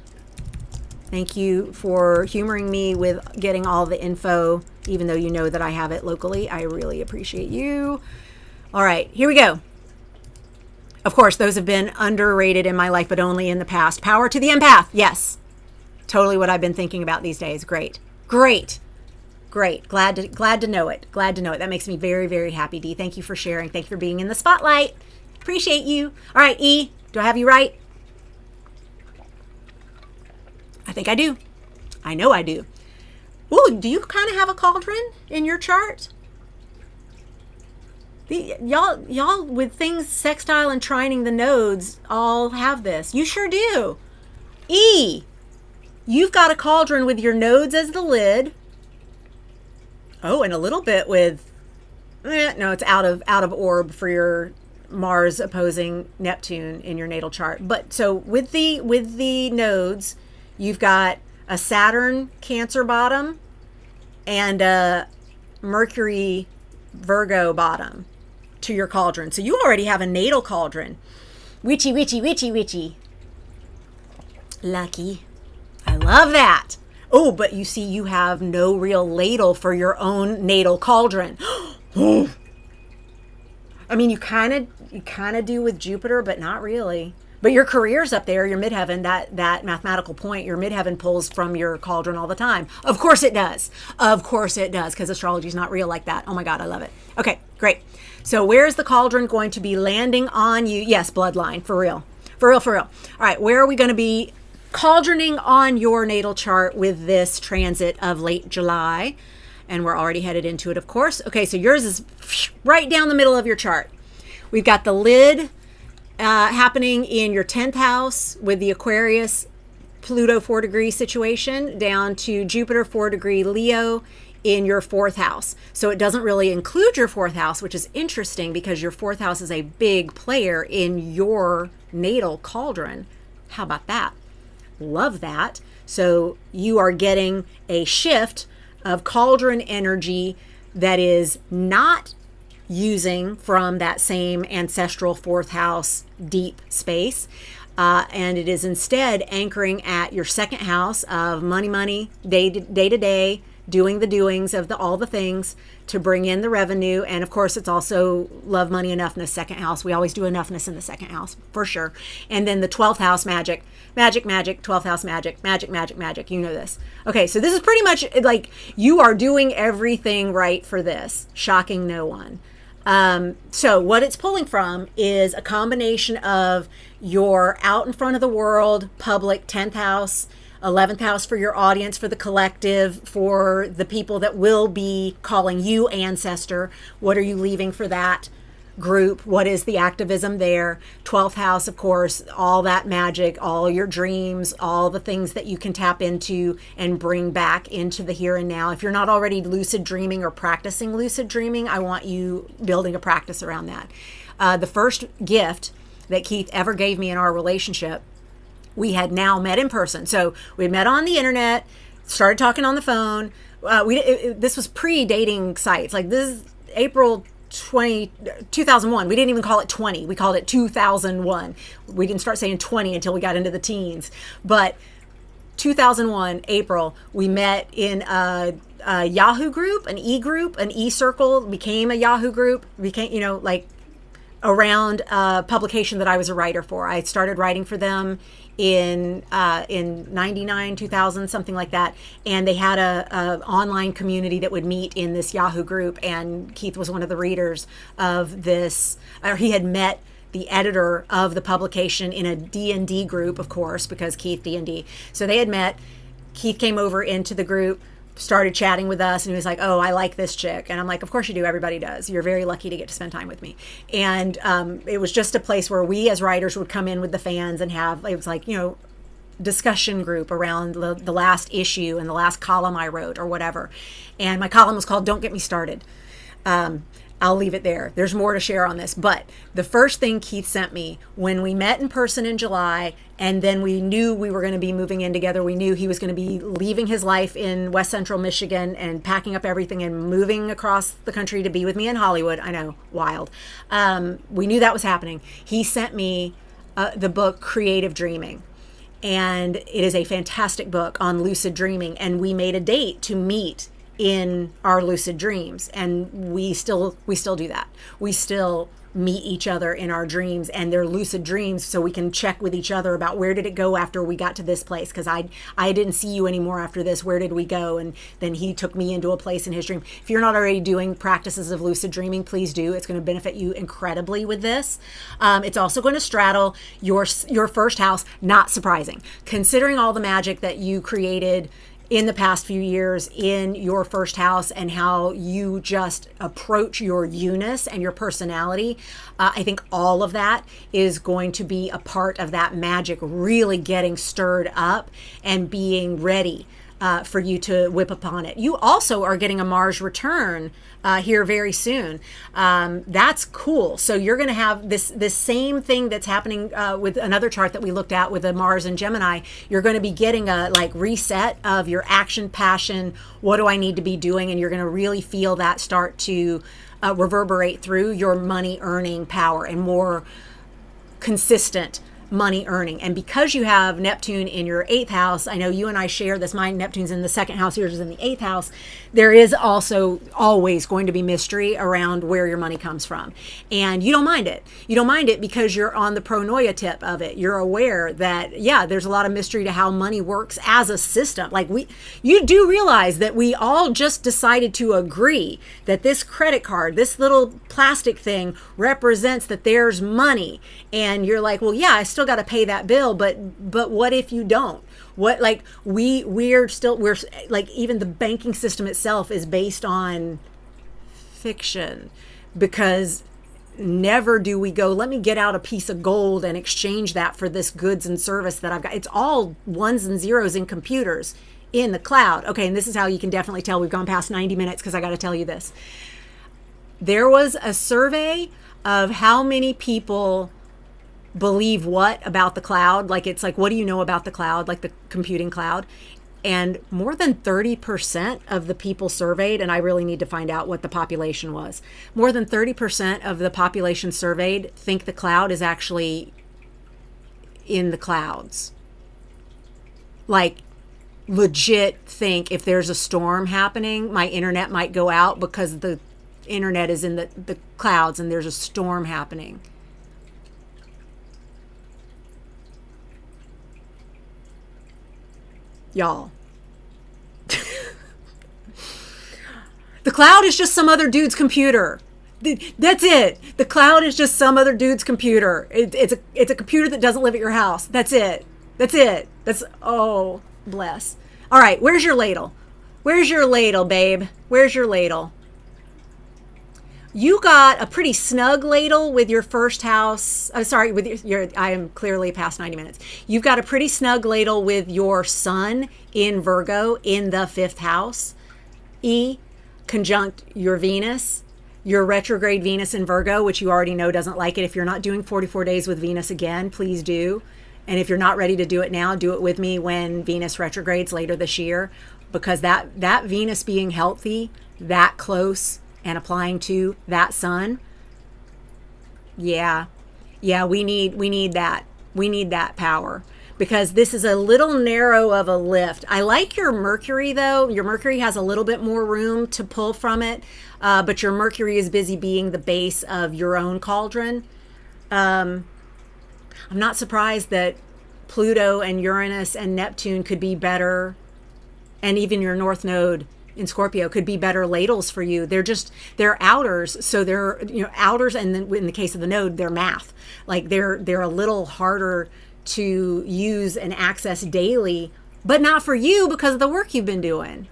Thank you for humoring me with getting all the info, even though you know that I have it locally. I really appreciate you. All right, here we go. Of course, those have been underrated in my life, but only in the past. Power to the empath. Yes. Totally what I've been thinking about these days. Great. Great. Great. Glad to know it. Glad to know it. That makes me very, very happy, Dee. Thank you for sharing. Thank you for being in the spotlight. Appreciate you. All right, E, do I have you right? I think I do. I know I do. Ooh, do you kind of have a cauldron in your chart? Y'all with things sextile and trining the nodes all have this. You sure do. E, you've got a cauldron with your nodes as the lid. Oh, and a little bit with, no, it's out of orb for your Mars opposing Neptune in your natal chart. But so with the nodes, you've got a Saturn Cancer bottom and a Mercury Virgo bottom to your cauldron. So you already have a natal cauldron. Witchy, witchy, witchy, witchy. Lucky. I love that. Oh, but you see, you have no real ladle for your own natal cauldron. I mean, you kind of do with Jupiter, but not really. But your career's up there, your midheaven, that mathematical point, your midheaven pulls from your cauldron all the time. Of course it does. Of course it does, because astrology is not real like that. Oh my God, I love it. Okay, great. So where's the cauldron going to be landing on you? Yes, bloodline, for real. For real, for real. All right, where are we going to be cauldroning on your natal chart with this transit of late July? And we're already headed into it, of course. Okay, so yours is right down the middle of your chart. We've got the lid happening in your 10th house with the Aquarius Pluto 4-degree situation down to Jupiter 4-degree Leo in your 4th house. So it doesn't really include your 4th house, which is interesting because your 4th house is a big player in your natal cauldron. How about that? Love that. So you are getting a shift of cauldron energy that is not using from that same ancestral 4th house deep space. And it is instead anchoring at your 2nd house of money, day to day, doing the doings of all the things to bring in the revenue. And of course, it's also love, money, enoughness, 2nd house. We always do enoughness in the 2nd house, for sure. And then the 12th house, magic, 12th house, magic. You know this. Okay, so this is pretty much like you are doing everything right for this, shocking no one. So what it's pulling from is a combination of your out in front of the world, public 10th house, 11th house for your audience, for the collective, for the people that will be calling you ancestor. What are you leaving for that group? What is the activism there? 12th house, of course, all that magic, all your dreams, all the things that you can tap into and bring back into the here and now. If you're not already lucid dreaming or practicing lucid dreaming, I want you building a practice around that. The first gift that Keith ever gave me in our relationship, we had now met in person. So we met on the internet, started talking on the phone. This was pre-dating sites. Like this is April 2001. We didn't even call it 20. We called it 2001. We didn't start saying 20 until we got into the teens. But 2001, April, we met in a Yahoo group, an e-circle, became a Yahoo group, became, like around a publication that I was a writer for. I started writing for them in 99, 2000, something like that. And they had a online community that would meet in this Yahoo group. And Keith was one of the readers of this, or he had met the editor of the publication in a D&D group, of course, because Keith D&D. So they had met. Keith came over into the group, started chatting with us, and he was like, oh, I like this chick. And I'm like, of course you do. Everybody does. You're very lucky to get to spend time with me. And it was just a place where we as writers would come in with the fans and have, it was like, discussion group around the last issue and the last column I wrote or whatever. And my column was called Don't Get Me Started. I'll leave it there. There's more to share on this. But the first thing Keith sent me when we met in person in July, and then we knew we were going to be moving in together, we knew he was going to be leaving his life in West Central Michigan and packing up everything and moving across the country to be with me in Hollywood. I know, wild. We knew that was happening. He sent me the book Creative Dreaming. And it is a fantastic book on lucid dreaming. And we made a date to meet in our lucid dreams, and we still do that. We still meet each other in our dreams, and they're lucid dreams, so we can check with each other about where did it go after we got to this place, because I didn't see you anymore after this, where did we go? And then he took me into a place in his dream. If you're not already doing practices of lucid dreaming, please do. It's going to benefit you incredibly with this. It's also going to straddle your first house. Not surprising, considering all the magic that you created in the past few years in your first house and how you just approach your you-ness and your personality. I think all of that is going to be a part of that magic really getting stirred up and being ready for you to whip upon it. You also are getting a Mars return here very soon. That's cool. So you're going to have this same thing that's happening with another chart that we looked at with the Mars and Gemini. You're going to be getting a like reset of your action, passion. What do I need to be doing? And you're going to really feel that start to reverberate through your money earning power and more consistent money earning. And because you have Neptune in your 8th house, I know you and I share this. My Neptune's in the 2nd house, yours is in the 8th house. There is also always going to be mystery around where your money comes from. And you don't mind it. You don't mind it because you're on the pronoia tip of it. You're aware that, yeah, there's a lot of mystery to how money works as a system. Like you do realize that we all just decided to agree that this credit card, this little plastic thing represents that there's money. And you're like, well, yeah, I still got to pay that bill, but what if you don't? What, like, we're like, even the banking system itself is based on fiction, because never do we go, let me get out a piece of gold and exchange that for this goods and service that I've got. It's all ones and zeros in computers in the cloud. Okay, and this is how you can definitely tell we've gone past 90 minutes, because I got to tell you this. There was a survey of how many people believe what about the cloud. Like, it's like, what do you know about the cloud, like the computing cloud? And more than 30% of the people surveyed, and I really need to find out what the population was, more than 30% of the population surveyed think the cloud is actually in the clouds. Like, legit think if there's a storm happening, my internet might go out because the internet is in the clouds and there's a storm happening. Y'all. The cloud is just some other dude's computer. That's it. The cloud is just some other dude's computer. It's a computer that doesn't live at your house. That's it. Oh, bless. All right, where's your ladle? Where's your ladle, babe? Where's your ladle? You got a pretty snug ladle with your first house. With your I am clearly past 90 minutes. You've got a pretty snug ladle with your sun in Virgo in the 5th house. Conjunct your Venus, your retrograde Venus in Virgo, which you already know doesn't like it. If you're not doing 44 days with Venus again, please do. And if you're not ready to do it now, do it with me when Venus retrogrades later this year, because that Venus being healthy, that close, and applying to that sun, yeah, we need that. We need that power, because this is a little narrow of a lift. I like your Mercury, though. Your Mercury has a little bit more room to pull from it, but your Mercury is busy being the base of your own cauldron. I'm not surprised that Pluto and Uranus and Neptune could be better, and even your North Node in Scorpio could be better ladles for you. They're outers, so they're outers, and then in the case of the node, they're math. Like they're a little harder to use and access daily, but not for you because of the work you've been doing.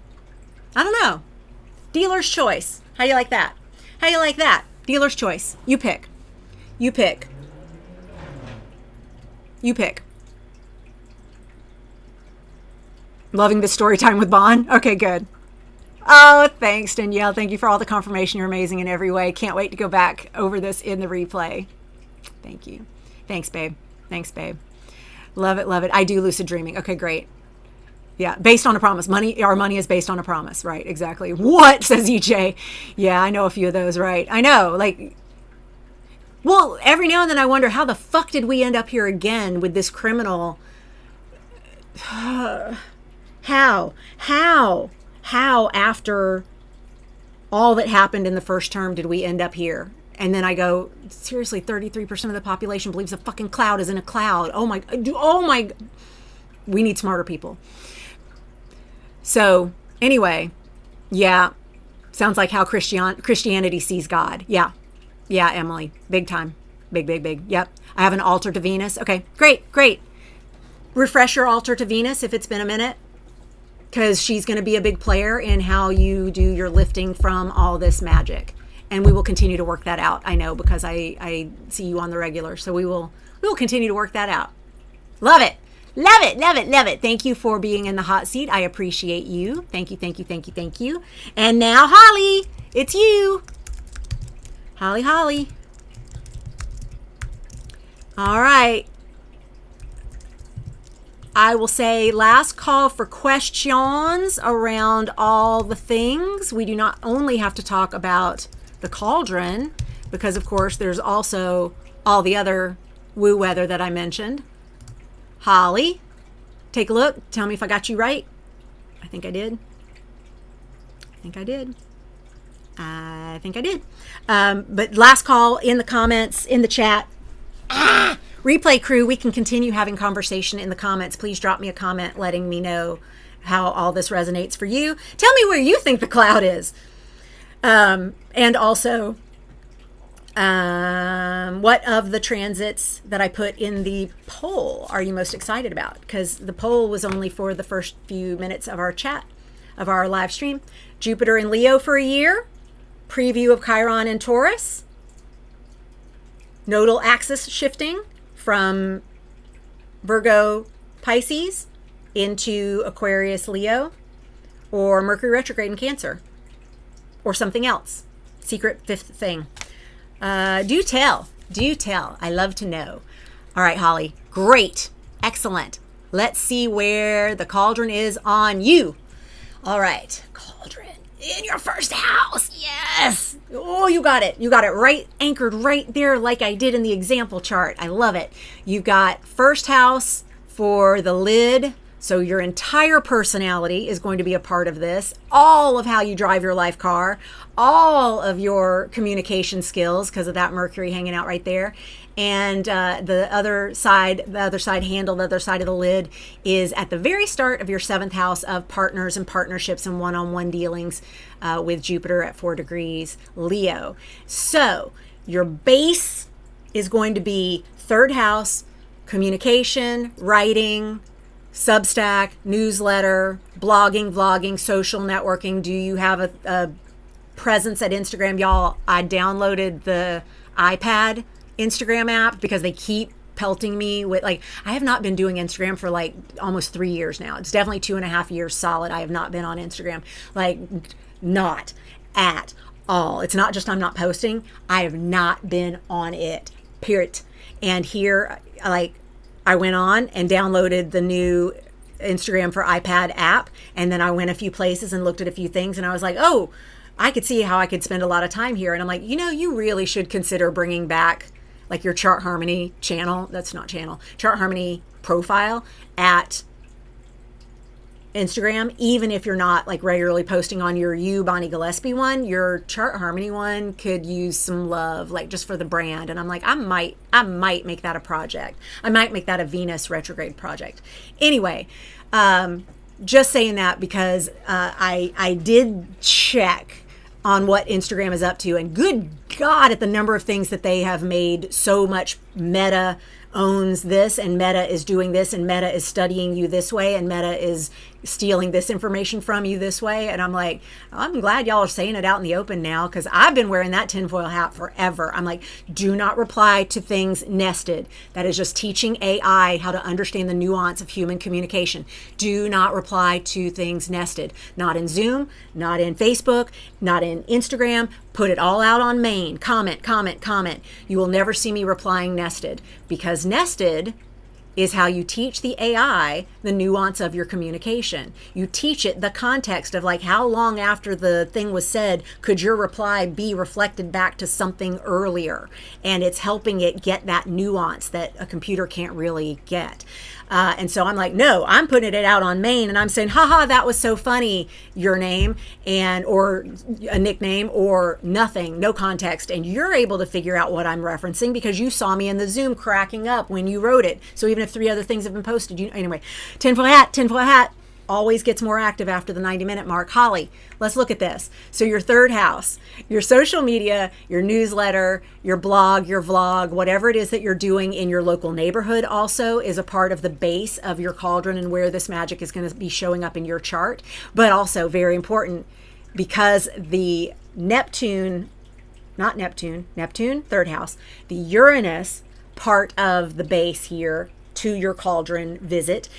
I don't know. Dealer's choice. How you like that? How you like that? Dealer's choice. You pick. You pick. You pick. Loving this story time with Bon. Okay, good. Oh, thanks, Danielle. Thank you for all the confirmation. You're amazing in every way. Can't wait to go back over this in the replay. Thank you. Thanks, babe. Thanks, babe. Love it, love it. I do lucid dreaming. Okay, great. Yeah, based on a promise. Our money is based on a promise. Right, exactly. What, says EJ? Yeah, I know a few of those, right? I know, like, well, every now and then I wonder, how the fuck did we end up here again with this criminal? How? how after all that happened in the first term did we end up here? And then I go, seriously, 33% of the population believes a fucking cloud is in a cloud. Oh my, we need smarter people. So anyway, yeah, sounds like how Christianity sees God. Yeah, Emily, big time, big. Yep, I have an altar to Venus. Okay, great. Refresh your altar to Venus if it's been a minute, because she's going to be a big player in how you do your lifting from all this magic. And we will continue to work that out. I know, because I see you on the regular. So we will continue to work that out. Love it. Thank you for being in the hot seat. I appreciate you. Thank you. And now, Holly, it's you. Holly. All right. I will say last call for questions around all the things. We do not only have to talk about the cauldron, because of course there's also all the other woo weather that I mentioned. Holly, take a look. Tell me if I got you right. I think I did. But last call in the comments, in the chat. Replay crew, we can continue having conversation in the comments. Please drop me a comment letting me know how all this resonates for you. Tell me where you think the cloud is. And also, what of the transits that I put in the poll are you most excited about? Because the poll was only for the first few minutes of our chat, of our live stream. Jupiter in Leo for a year, preview of Chiron in Taurus, nodal axis shifting from Virgo Pisces into Aquarius Leo, or Mercury retrograde in Cancer, or something else. Secret fifth thing. Do tell. I love to know. All right, Holly. Great. Excellent. Let's see where the cauldron is on you. All right. Cauldron in your first house. Yes. Oh, you got it. You got it right anchored right there like I did in the example chart. I love it. You've got first house for the lid. So your entire personality is going to be a part of this. All of how you drive your life car, all of your communication skills, because of that Mercury hanging out right there. And the other side handle, the other side of the lid is at the very start of your seventh house of partners and partnerships and one-on-one dealings with Jupiter at 4 degrees Leo. So your base is going to be third house, communication, writing, Substack, newsletter, blogging, vlogging, social networking. Do you have a presence at Instagram? Y'all, I downloaded the iPad Instagram app because they keep pelting me with, like, I have not been doing Instagram for like almost 3 years now. It's definitely 2.5 years solid. I have not been on Instagram, like not at all. It's not just I'm not posting. I have not been on it, period. And here, like, I went on and downloaded the new Instagram for iPad app. And then I went a few places and looked at a few things. And I was like, oh, I could see how I could spend a lot of time here. And I'm like, you really should consider bringing back like your Chart Harmony channel. That's not channel. Chart Harmony profile at Instagram, even if you're not like regularly posting on your Bonnie Gillespie one, your Chart Harmony one could use some love, like just for the brand. And I'm like, I might make that a project. I might make that a Venus retrograde project. Anyway, just saying that because I did check on what Instagram is up to, and good God, at the number of things that they have made so much. Meta owns this, and Meta is doing this, and Meta is studying you this way, and Meta is stealing this information from you this way. And I'm like, I'm glad y'all are saying it out in the open now, because I've been wearing that tinfoil hat forever. I'm like, do not reply to things nested. That is just teaching AI how to understand the nuance of human communication. Do not reply to things nested. Not in Zoom, not in Facebook, not in Instagram. Put it all out on main. Comment. You will never see me replying nested, because nested is how you teach the AI the nuance of your communication. You teach it the context of like how long after the thing was said could your reply be reflected back to something earlier, and it's helping it get that nuance that a computer can't really get. And so I'm like, no, I'm putting it out on main, and I'm saying, haha, that was so funny, your name, and or a nickname or nothing, no context. And you're able to figure out what I'm referencing because you saw me in the Zoom cracking up when you wrote it. So even if 3 other things have been posted, anyway, tinfoil hat always gets more active after the 90-minute mark. Holly, let's look at this. So your third house, your social media, your newsletter, your blog, your vlog, whatever it is that you're doing in your local neighborhood also is a part of the base of your cauldron and where this magic is going to be showing up in your chart. But also very important, because the Neptune, third house, the Uranus part of the base here to your cauldron visit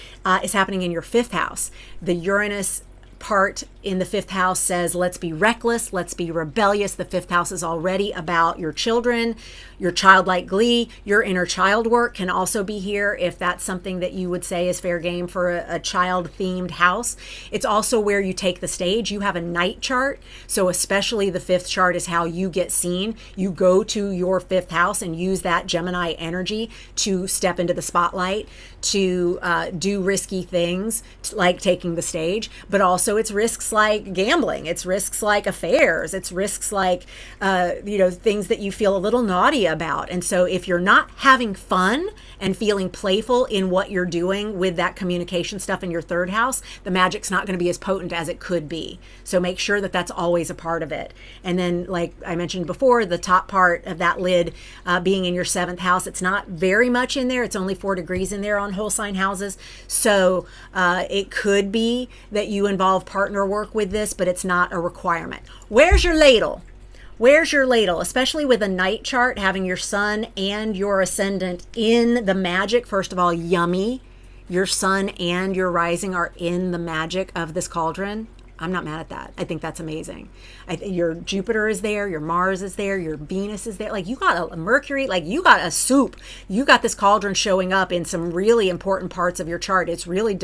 is happening in your 5th house. The Uranus part in the 5th house says, let's be reckless, let's be rebellious. The 5th house is already about your children, your childlike glee, your inner child work can also be here if that's something that you would say is fair game for a child themed house. It's also where you take the stage. You have a night chart, so especially the 5th chart is how you get seen. You go to your 5th house and use that Gemini energy to step into the spotlight, to do risky things like taking the stage, but also it's risks like gambling, it's risks like affairs, it's risks like things that you feel a little naughty about. And so if you're not having fun and feeling playful in what you're doing with that communication stuff in your 3rd house, the magic's not going to be as potent as it could be. So make sure that that's always a part of it. And then, like I mentioned before, the top part of that lid being in your 7th house, it's not very much in there. It's only 4 degrees in there on whole sign houses. So it could be that you involve partner work with this, but it's not a requirement. Where's your ladle? Where's your ladle? Especially with a night chart, having your sun and your ascendant in the magic. First of all, yummy. Your sun and your rising are in the magic of this cauldron. I'm not mad at that. I think that's amazing. Your Jupiter is there, your Mars is there, your Venus is there. Like you got a Mercury, like you got a soup. You got this cauldron showing up in some really important parts of your chart. It's really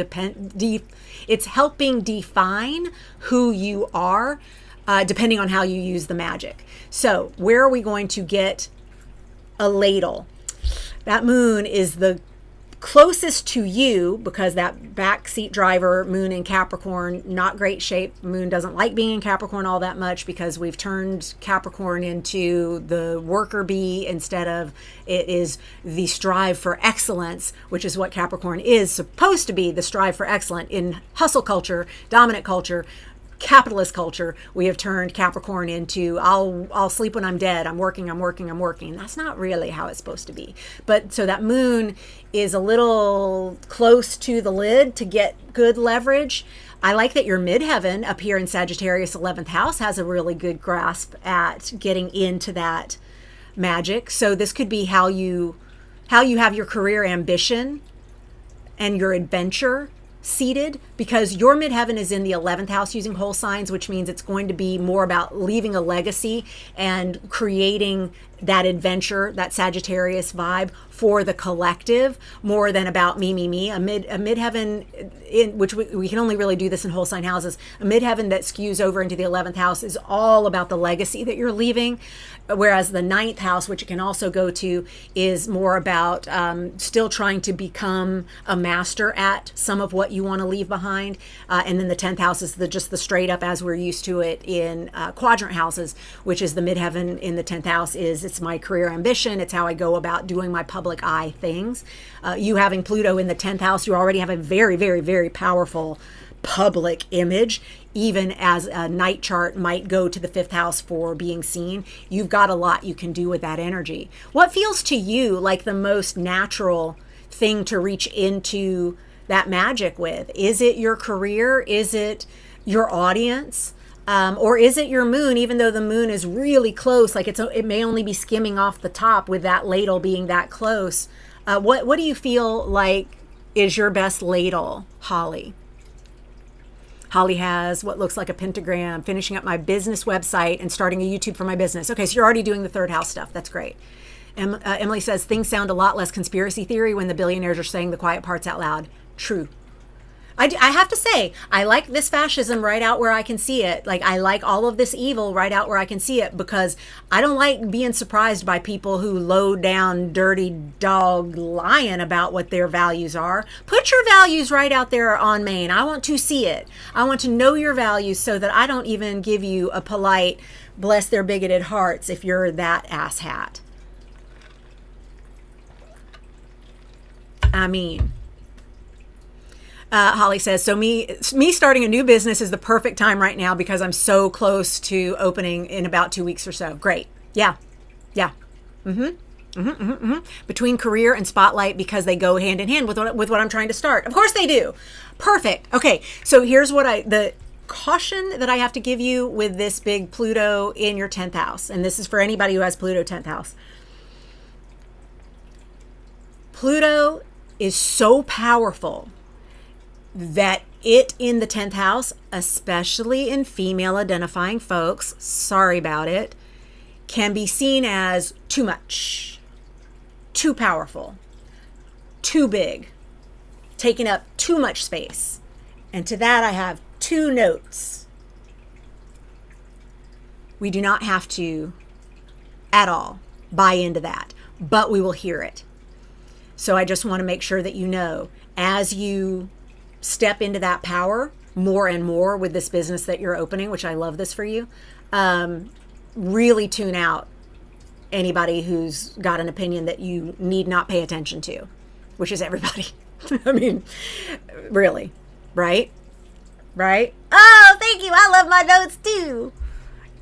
it's helping define who you are, depending on how you use the magic. So where are we going to get a ladle? That moon is the closest to you because that backseat driver, moon in Capricorn, not great shape. Moon doesn't like being in Capricorn all that much because we've turned Capricorn into the worker bee instead of it is the strive for excellence, which is what Capricorn is supposed to be, the strive for excellence. In hustle culture, dominant culture, capitalist culture, we have turned Capricorn into I'll sleep when I'm dead. I'm working. That's not really how it's supposed to be. But so that moon is a little close to the lid to get good leverage. I like that your midheaven up here in Sagittarius 11th house has a really good grasp at getting into that magic. So this could be how you have your career ambition and your adventure seated, because your midheaven is in the 11th house using whole signs, which means it's going to be more about leaving a legacy and creating that adventure, that Sagittarius vibe for the collective, more than about me. A midheaven, in which we can only really do this in whole sign houses, a midheaven that skews over into the 11th house is all about the legacy that you're leaving, whereas the 9th house, which it can also go to, is more about still trying to become a master at some of what you want to leave behind. And then the 10th house is just the straight up as we're used to it in quadrant houses, which is the midheaven in the 10th house it's my career ambition. It's how I go about doing my public eye things. You having Pluto in the 10th house, you already have a very, very, very powerful public image, even as a night chart might go to the 5th house for being seen. You've got a lot you can do with that energy. What feels to you like the most natural thing to reach into that magic with? Is it your career? Is it your audience? Or is it your moon, even though the moon is really close, like it may only be skimming off the top with that ladle being that close? What do you feel like is your best ladle, Holly? Holly has what looks like a pentagram, finishing up my business website and starting a YouTube for my business. Okay, so you're already doing the 3rd house stuff. That's great. Emily says, things sound a lot less conspiracy theory when the billionaires are saying the quiet parts out loud. True. I have to say, I like this fascism right out where I can see it. Like, I like all of this evil right out where I can see it, because I don't like being surprised by people who low down, dirty dog lying about what their values are. Put your values right out there on main. I want to see it. I want to know your values so that I don't even give you a polite, bless their bigoted hearts if you're that asshat. I mean... Holly says, so me starting a new business is the perfect time right now because I'm so close to opening in about 2 weeks or so. Great. Yeah. Between career and spotlight, because they go hand in hand with what I'm trying to start. Of course they do. Perfect. Okay. So here's what the caution that I have to give you with this big Pluto in your 10th house. And this is for anybody who has Pluto 10th house. Pluto is so powerful that it in the 10th house, especially in female identifying folks, sorry about it, can be seen as too much, too powerful, too big, taking up too much space. And to that I have 2 notes. We do not have to at all buy into that, but we will hear it. So I just want to make sure that you know, as you step into that power more and more with this business that you're opening, which I love this for you, really tune out anybody who's got an opinion that you need not pay attention to, which is everybody. I mean, really, right? Oh, thank you. I love my notes too.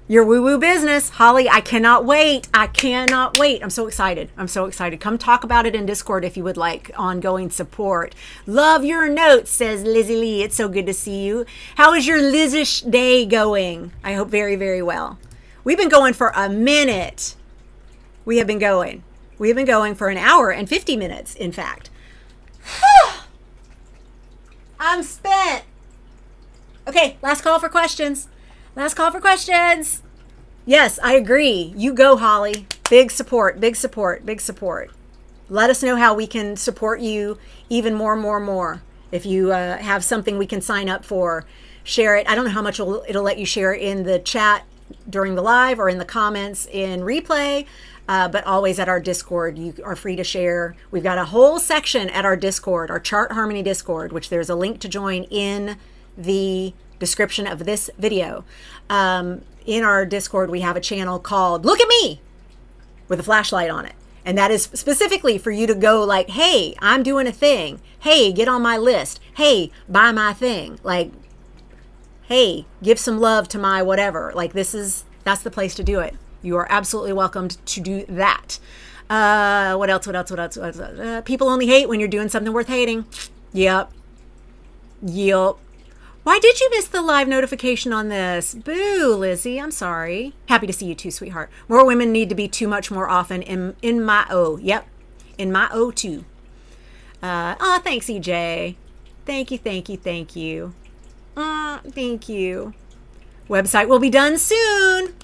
Your woo-woo business, Holly, I cannot wait. I'm so excited. Come talk about it in Discord if you would like ongoing support. Love your notes, says Lizzie Lee. It's so good to see you. How is your Lizish day going? I hope very, very well. We've been going for a minute. We have been going for an hour and 50 minutes, in fact. I'm spent. Okay, last call for questions. Yes, I agree. You go, Holly. Big support. Let us know how we can support you even more. If you have something we can sign up for, share it. I don't know how much it'll let you share in the chat during the live or in the comments in replay, but always at our Discord, you are free to share. We've got a whole section at our Discord, our Chart Harmony Discord, which there's a link to join in the description of this video. In our Discord, we have a channel called Look at Me with a flashlight on it. And that is specifically for you to go like, hey, I'm doing a thing. Hey, get on my list. Hey, buy my thing. Like, hey, give some love to my whatever. Like, that's the place to do it. You are absolutely welcomed to do that. What else? People only hate when you're doing something worth hating. Yep. Why did you miss the live notification on this? Boo, Lizzie. I'm sorry. Happy to see you too, sweetheart. More women need to be too much more often in my O. Yep. In my O too. Thanks, EJ. Thank you. Thank you. Website will be done soon.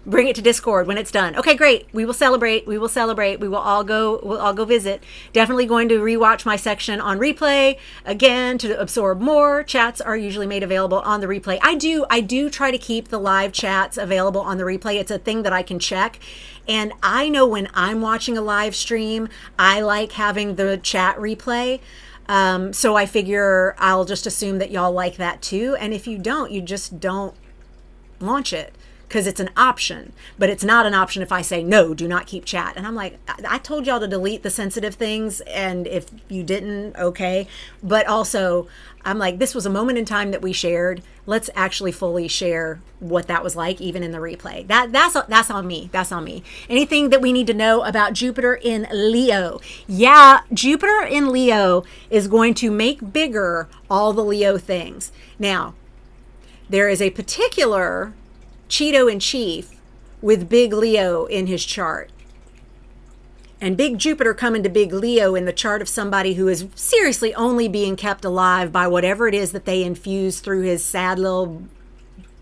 Bring it to Discord when it's done. Okay, great. We will celebrate. We will all go visit. Definitely going to rewatch my section on replay again to absorb more. Chats are usually made available on the replay. I do try to keep the live chats available on the replay. It's a thing that I can check. And I know when I'm watching a live stream, I like having the chat replay. So I figure I'll just assume that y'all like that too. And if you don't, you just don't launch it. Because it's an option, but it's not an option if I say, no, do not keep chat. And I'm like, I told y'all to delete the sensitive things. And if you didn't, okay. But also, I'm like, this was a moment in time that we shared. Let's actually fully share what that was like, even in the replay. That's on me. That's on me. Anything that we need to know about Jupiter in Leo? Yeah, Jupiter in Leo is going to make bigger all the Leo things. Now, there is a particular Cheeto in chief with big Leo in his chart. And big Jupiter coming to big Leo in the chart of somebody who is seriously only being kept alive by whatever it is that they infuse through his sad little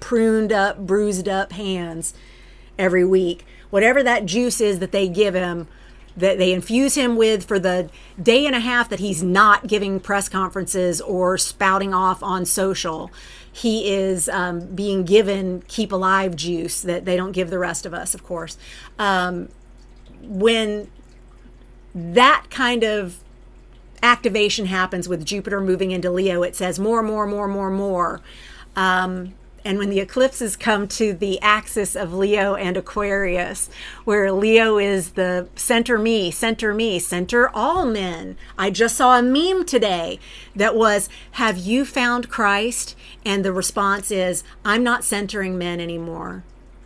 pruned up, bruised up hands every week. whatever that juice is that they give him, that they infuse him with for the day and a half that he's not giving press conferences or spouting off on social. He is being given keep alive juice that they don't give the rest of us, of course. When that kind of activation happens with Jupiter moving into Leo, it says more, more, more, more, more. And when the eclipses come to the axis of Leo and Aquarius, where Leo is the center me, center all men. I just saw a meme today that was, have you found Christ? And the response is, I'm not centering men anymore.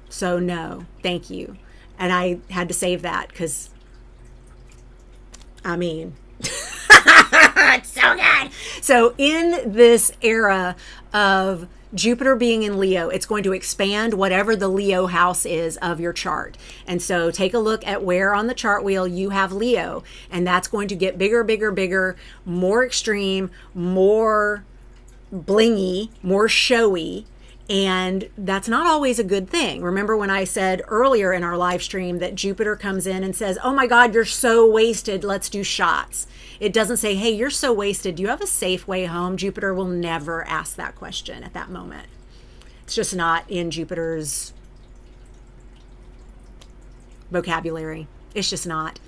So no, thank you. And I had to save that because, I mean, it's so good. So in this era of Jupiter being in Leo, it's going to expand whatever the Leo house is of your chart. And so take a look at where on the chart wheel you have Leo, and that's going to get bigger, bigger, bigger, more extreme, more blingy, more showy. And that's not always a good thing. Remember when I said earlier in our live stream that Jupiter comes in and says, oh my God, you're so wasted, let's do shots. It doesn't say, hey, you're so wasted, do you have a safe way home? Jupiter will never ask that question at that moment. It's just not in Jupiter's vocabulary. It's just not.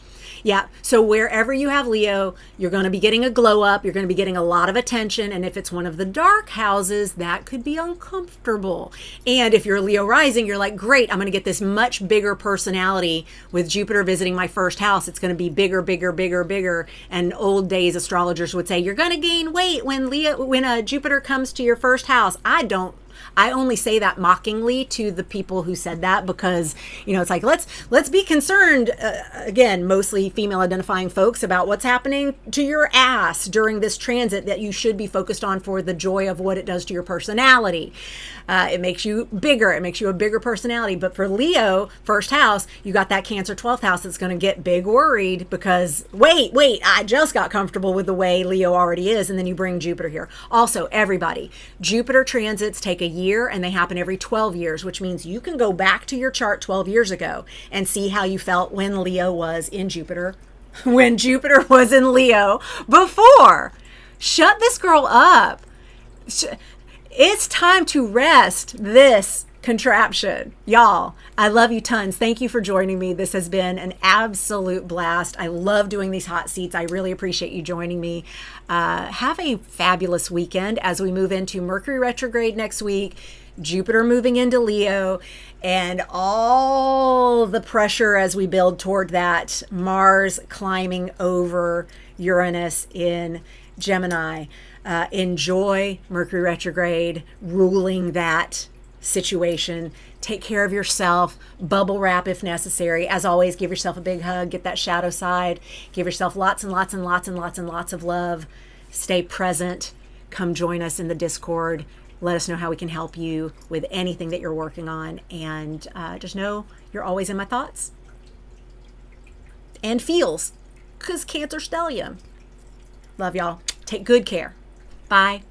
Yeah, so wherever you have Leo, you're going to be getting a glow up. You're going to be getting a lot of attention. And if it's one of the dark houses, that could be uncomfortable. And if you're Leo rising, you're like, great, I'm going to get this much bigger personality with Jupiter visiting my first house. It's going to be bigger, bigger, bigger, bigger. And old days astrologers would say, you're going to gain weight when Jupiter comes to your first house. I only say that mockingly to the people who said that because, you know, it's like, let's be concerned, again, mostly female identifying folks, about what's happening to your ass during this transit that you should be focused on for the joy of what it does to your personality. It makes you bigger. It makes you a bigger personality. But for Leo, first house, you got that Cancer 12th house that's going to get big worried because, wait, I just got comfortable with the way Leo already is. And then you bring Jupiter here. Also, everybody, Jupiter transits take a year and they happen every 12 years, which means you can go back to your chart 12 years ago and see how you felt when Leo was in Jupiter, when Jupiter was in Leo before. Shut this girl up. It's time to rest this contraption. Y'all, I love you tons. Thank you for joining me. This has been an absolute blast. I love doing these hot seats. I really appreciate you joining me. Have a fabulous weekend as we move into Mercury retrograde next week, Jupiter moving into Leo, and all the pressure as we build toward that, Mars climbing over Uranus in Gemini. Enjoy Mercury retrograde, ruling that situation. Take care of yourself, bubble wrap if necessary. As always, give yourself a big hug, get that shadow side, give yourself lots and lots and lots and lots and lots of love. Stay present. Come join us in the Discord. Let us know how we can help you with anything that you're working on. And just know you're always in my thoughts and feels, because Cancer stellium. Love y'all. Take good care. Bye.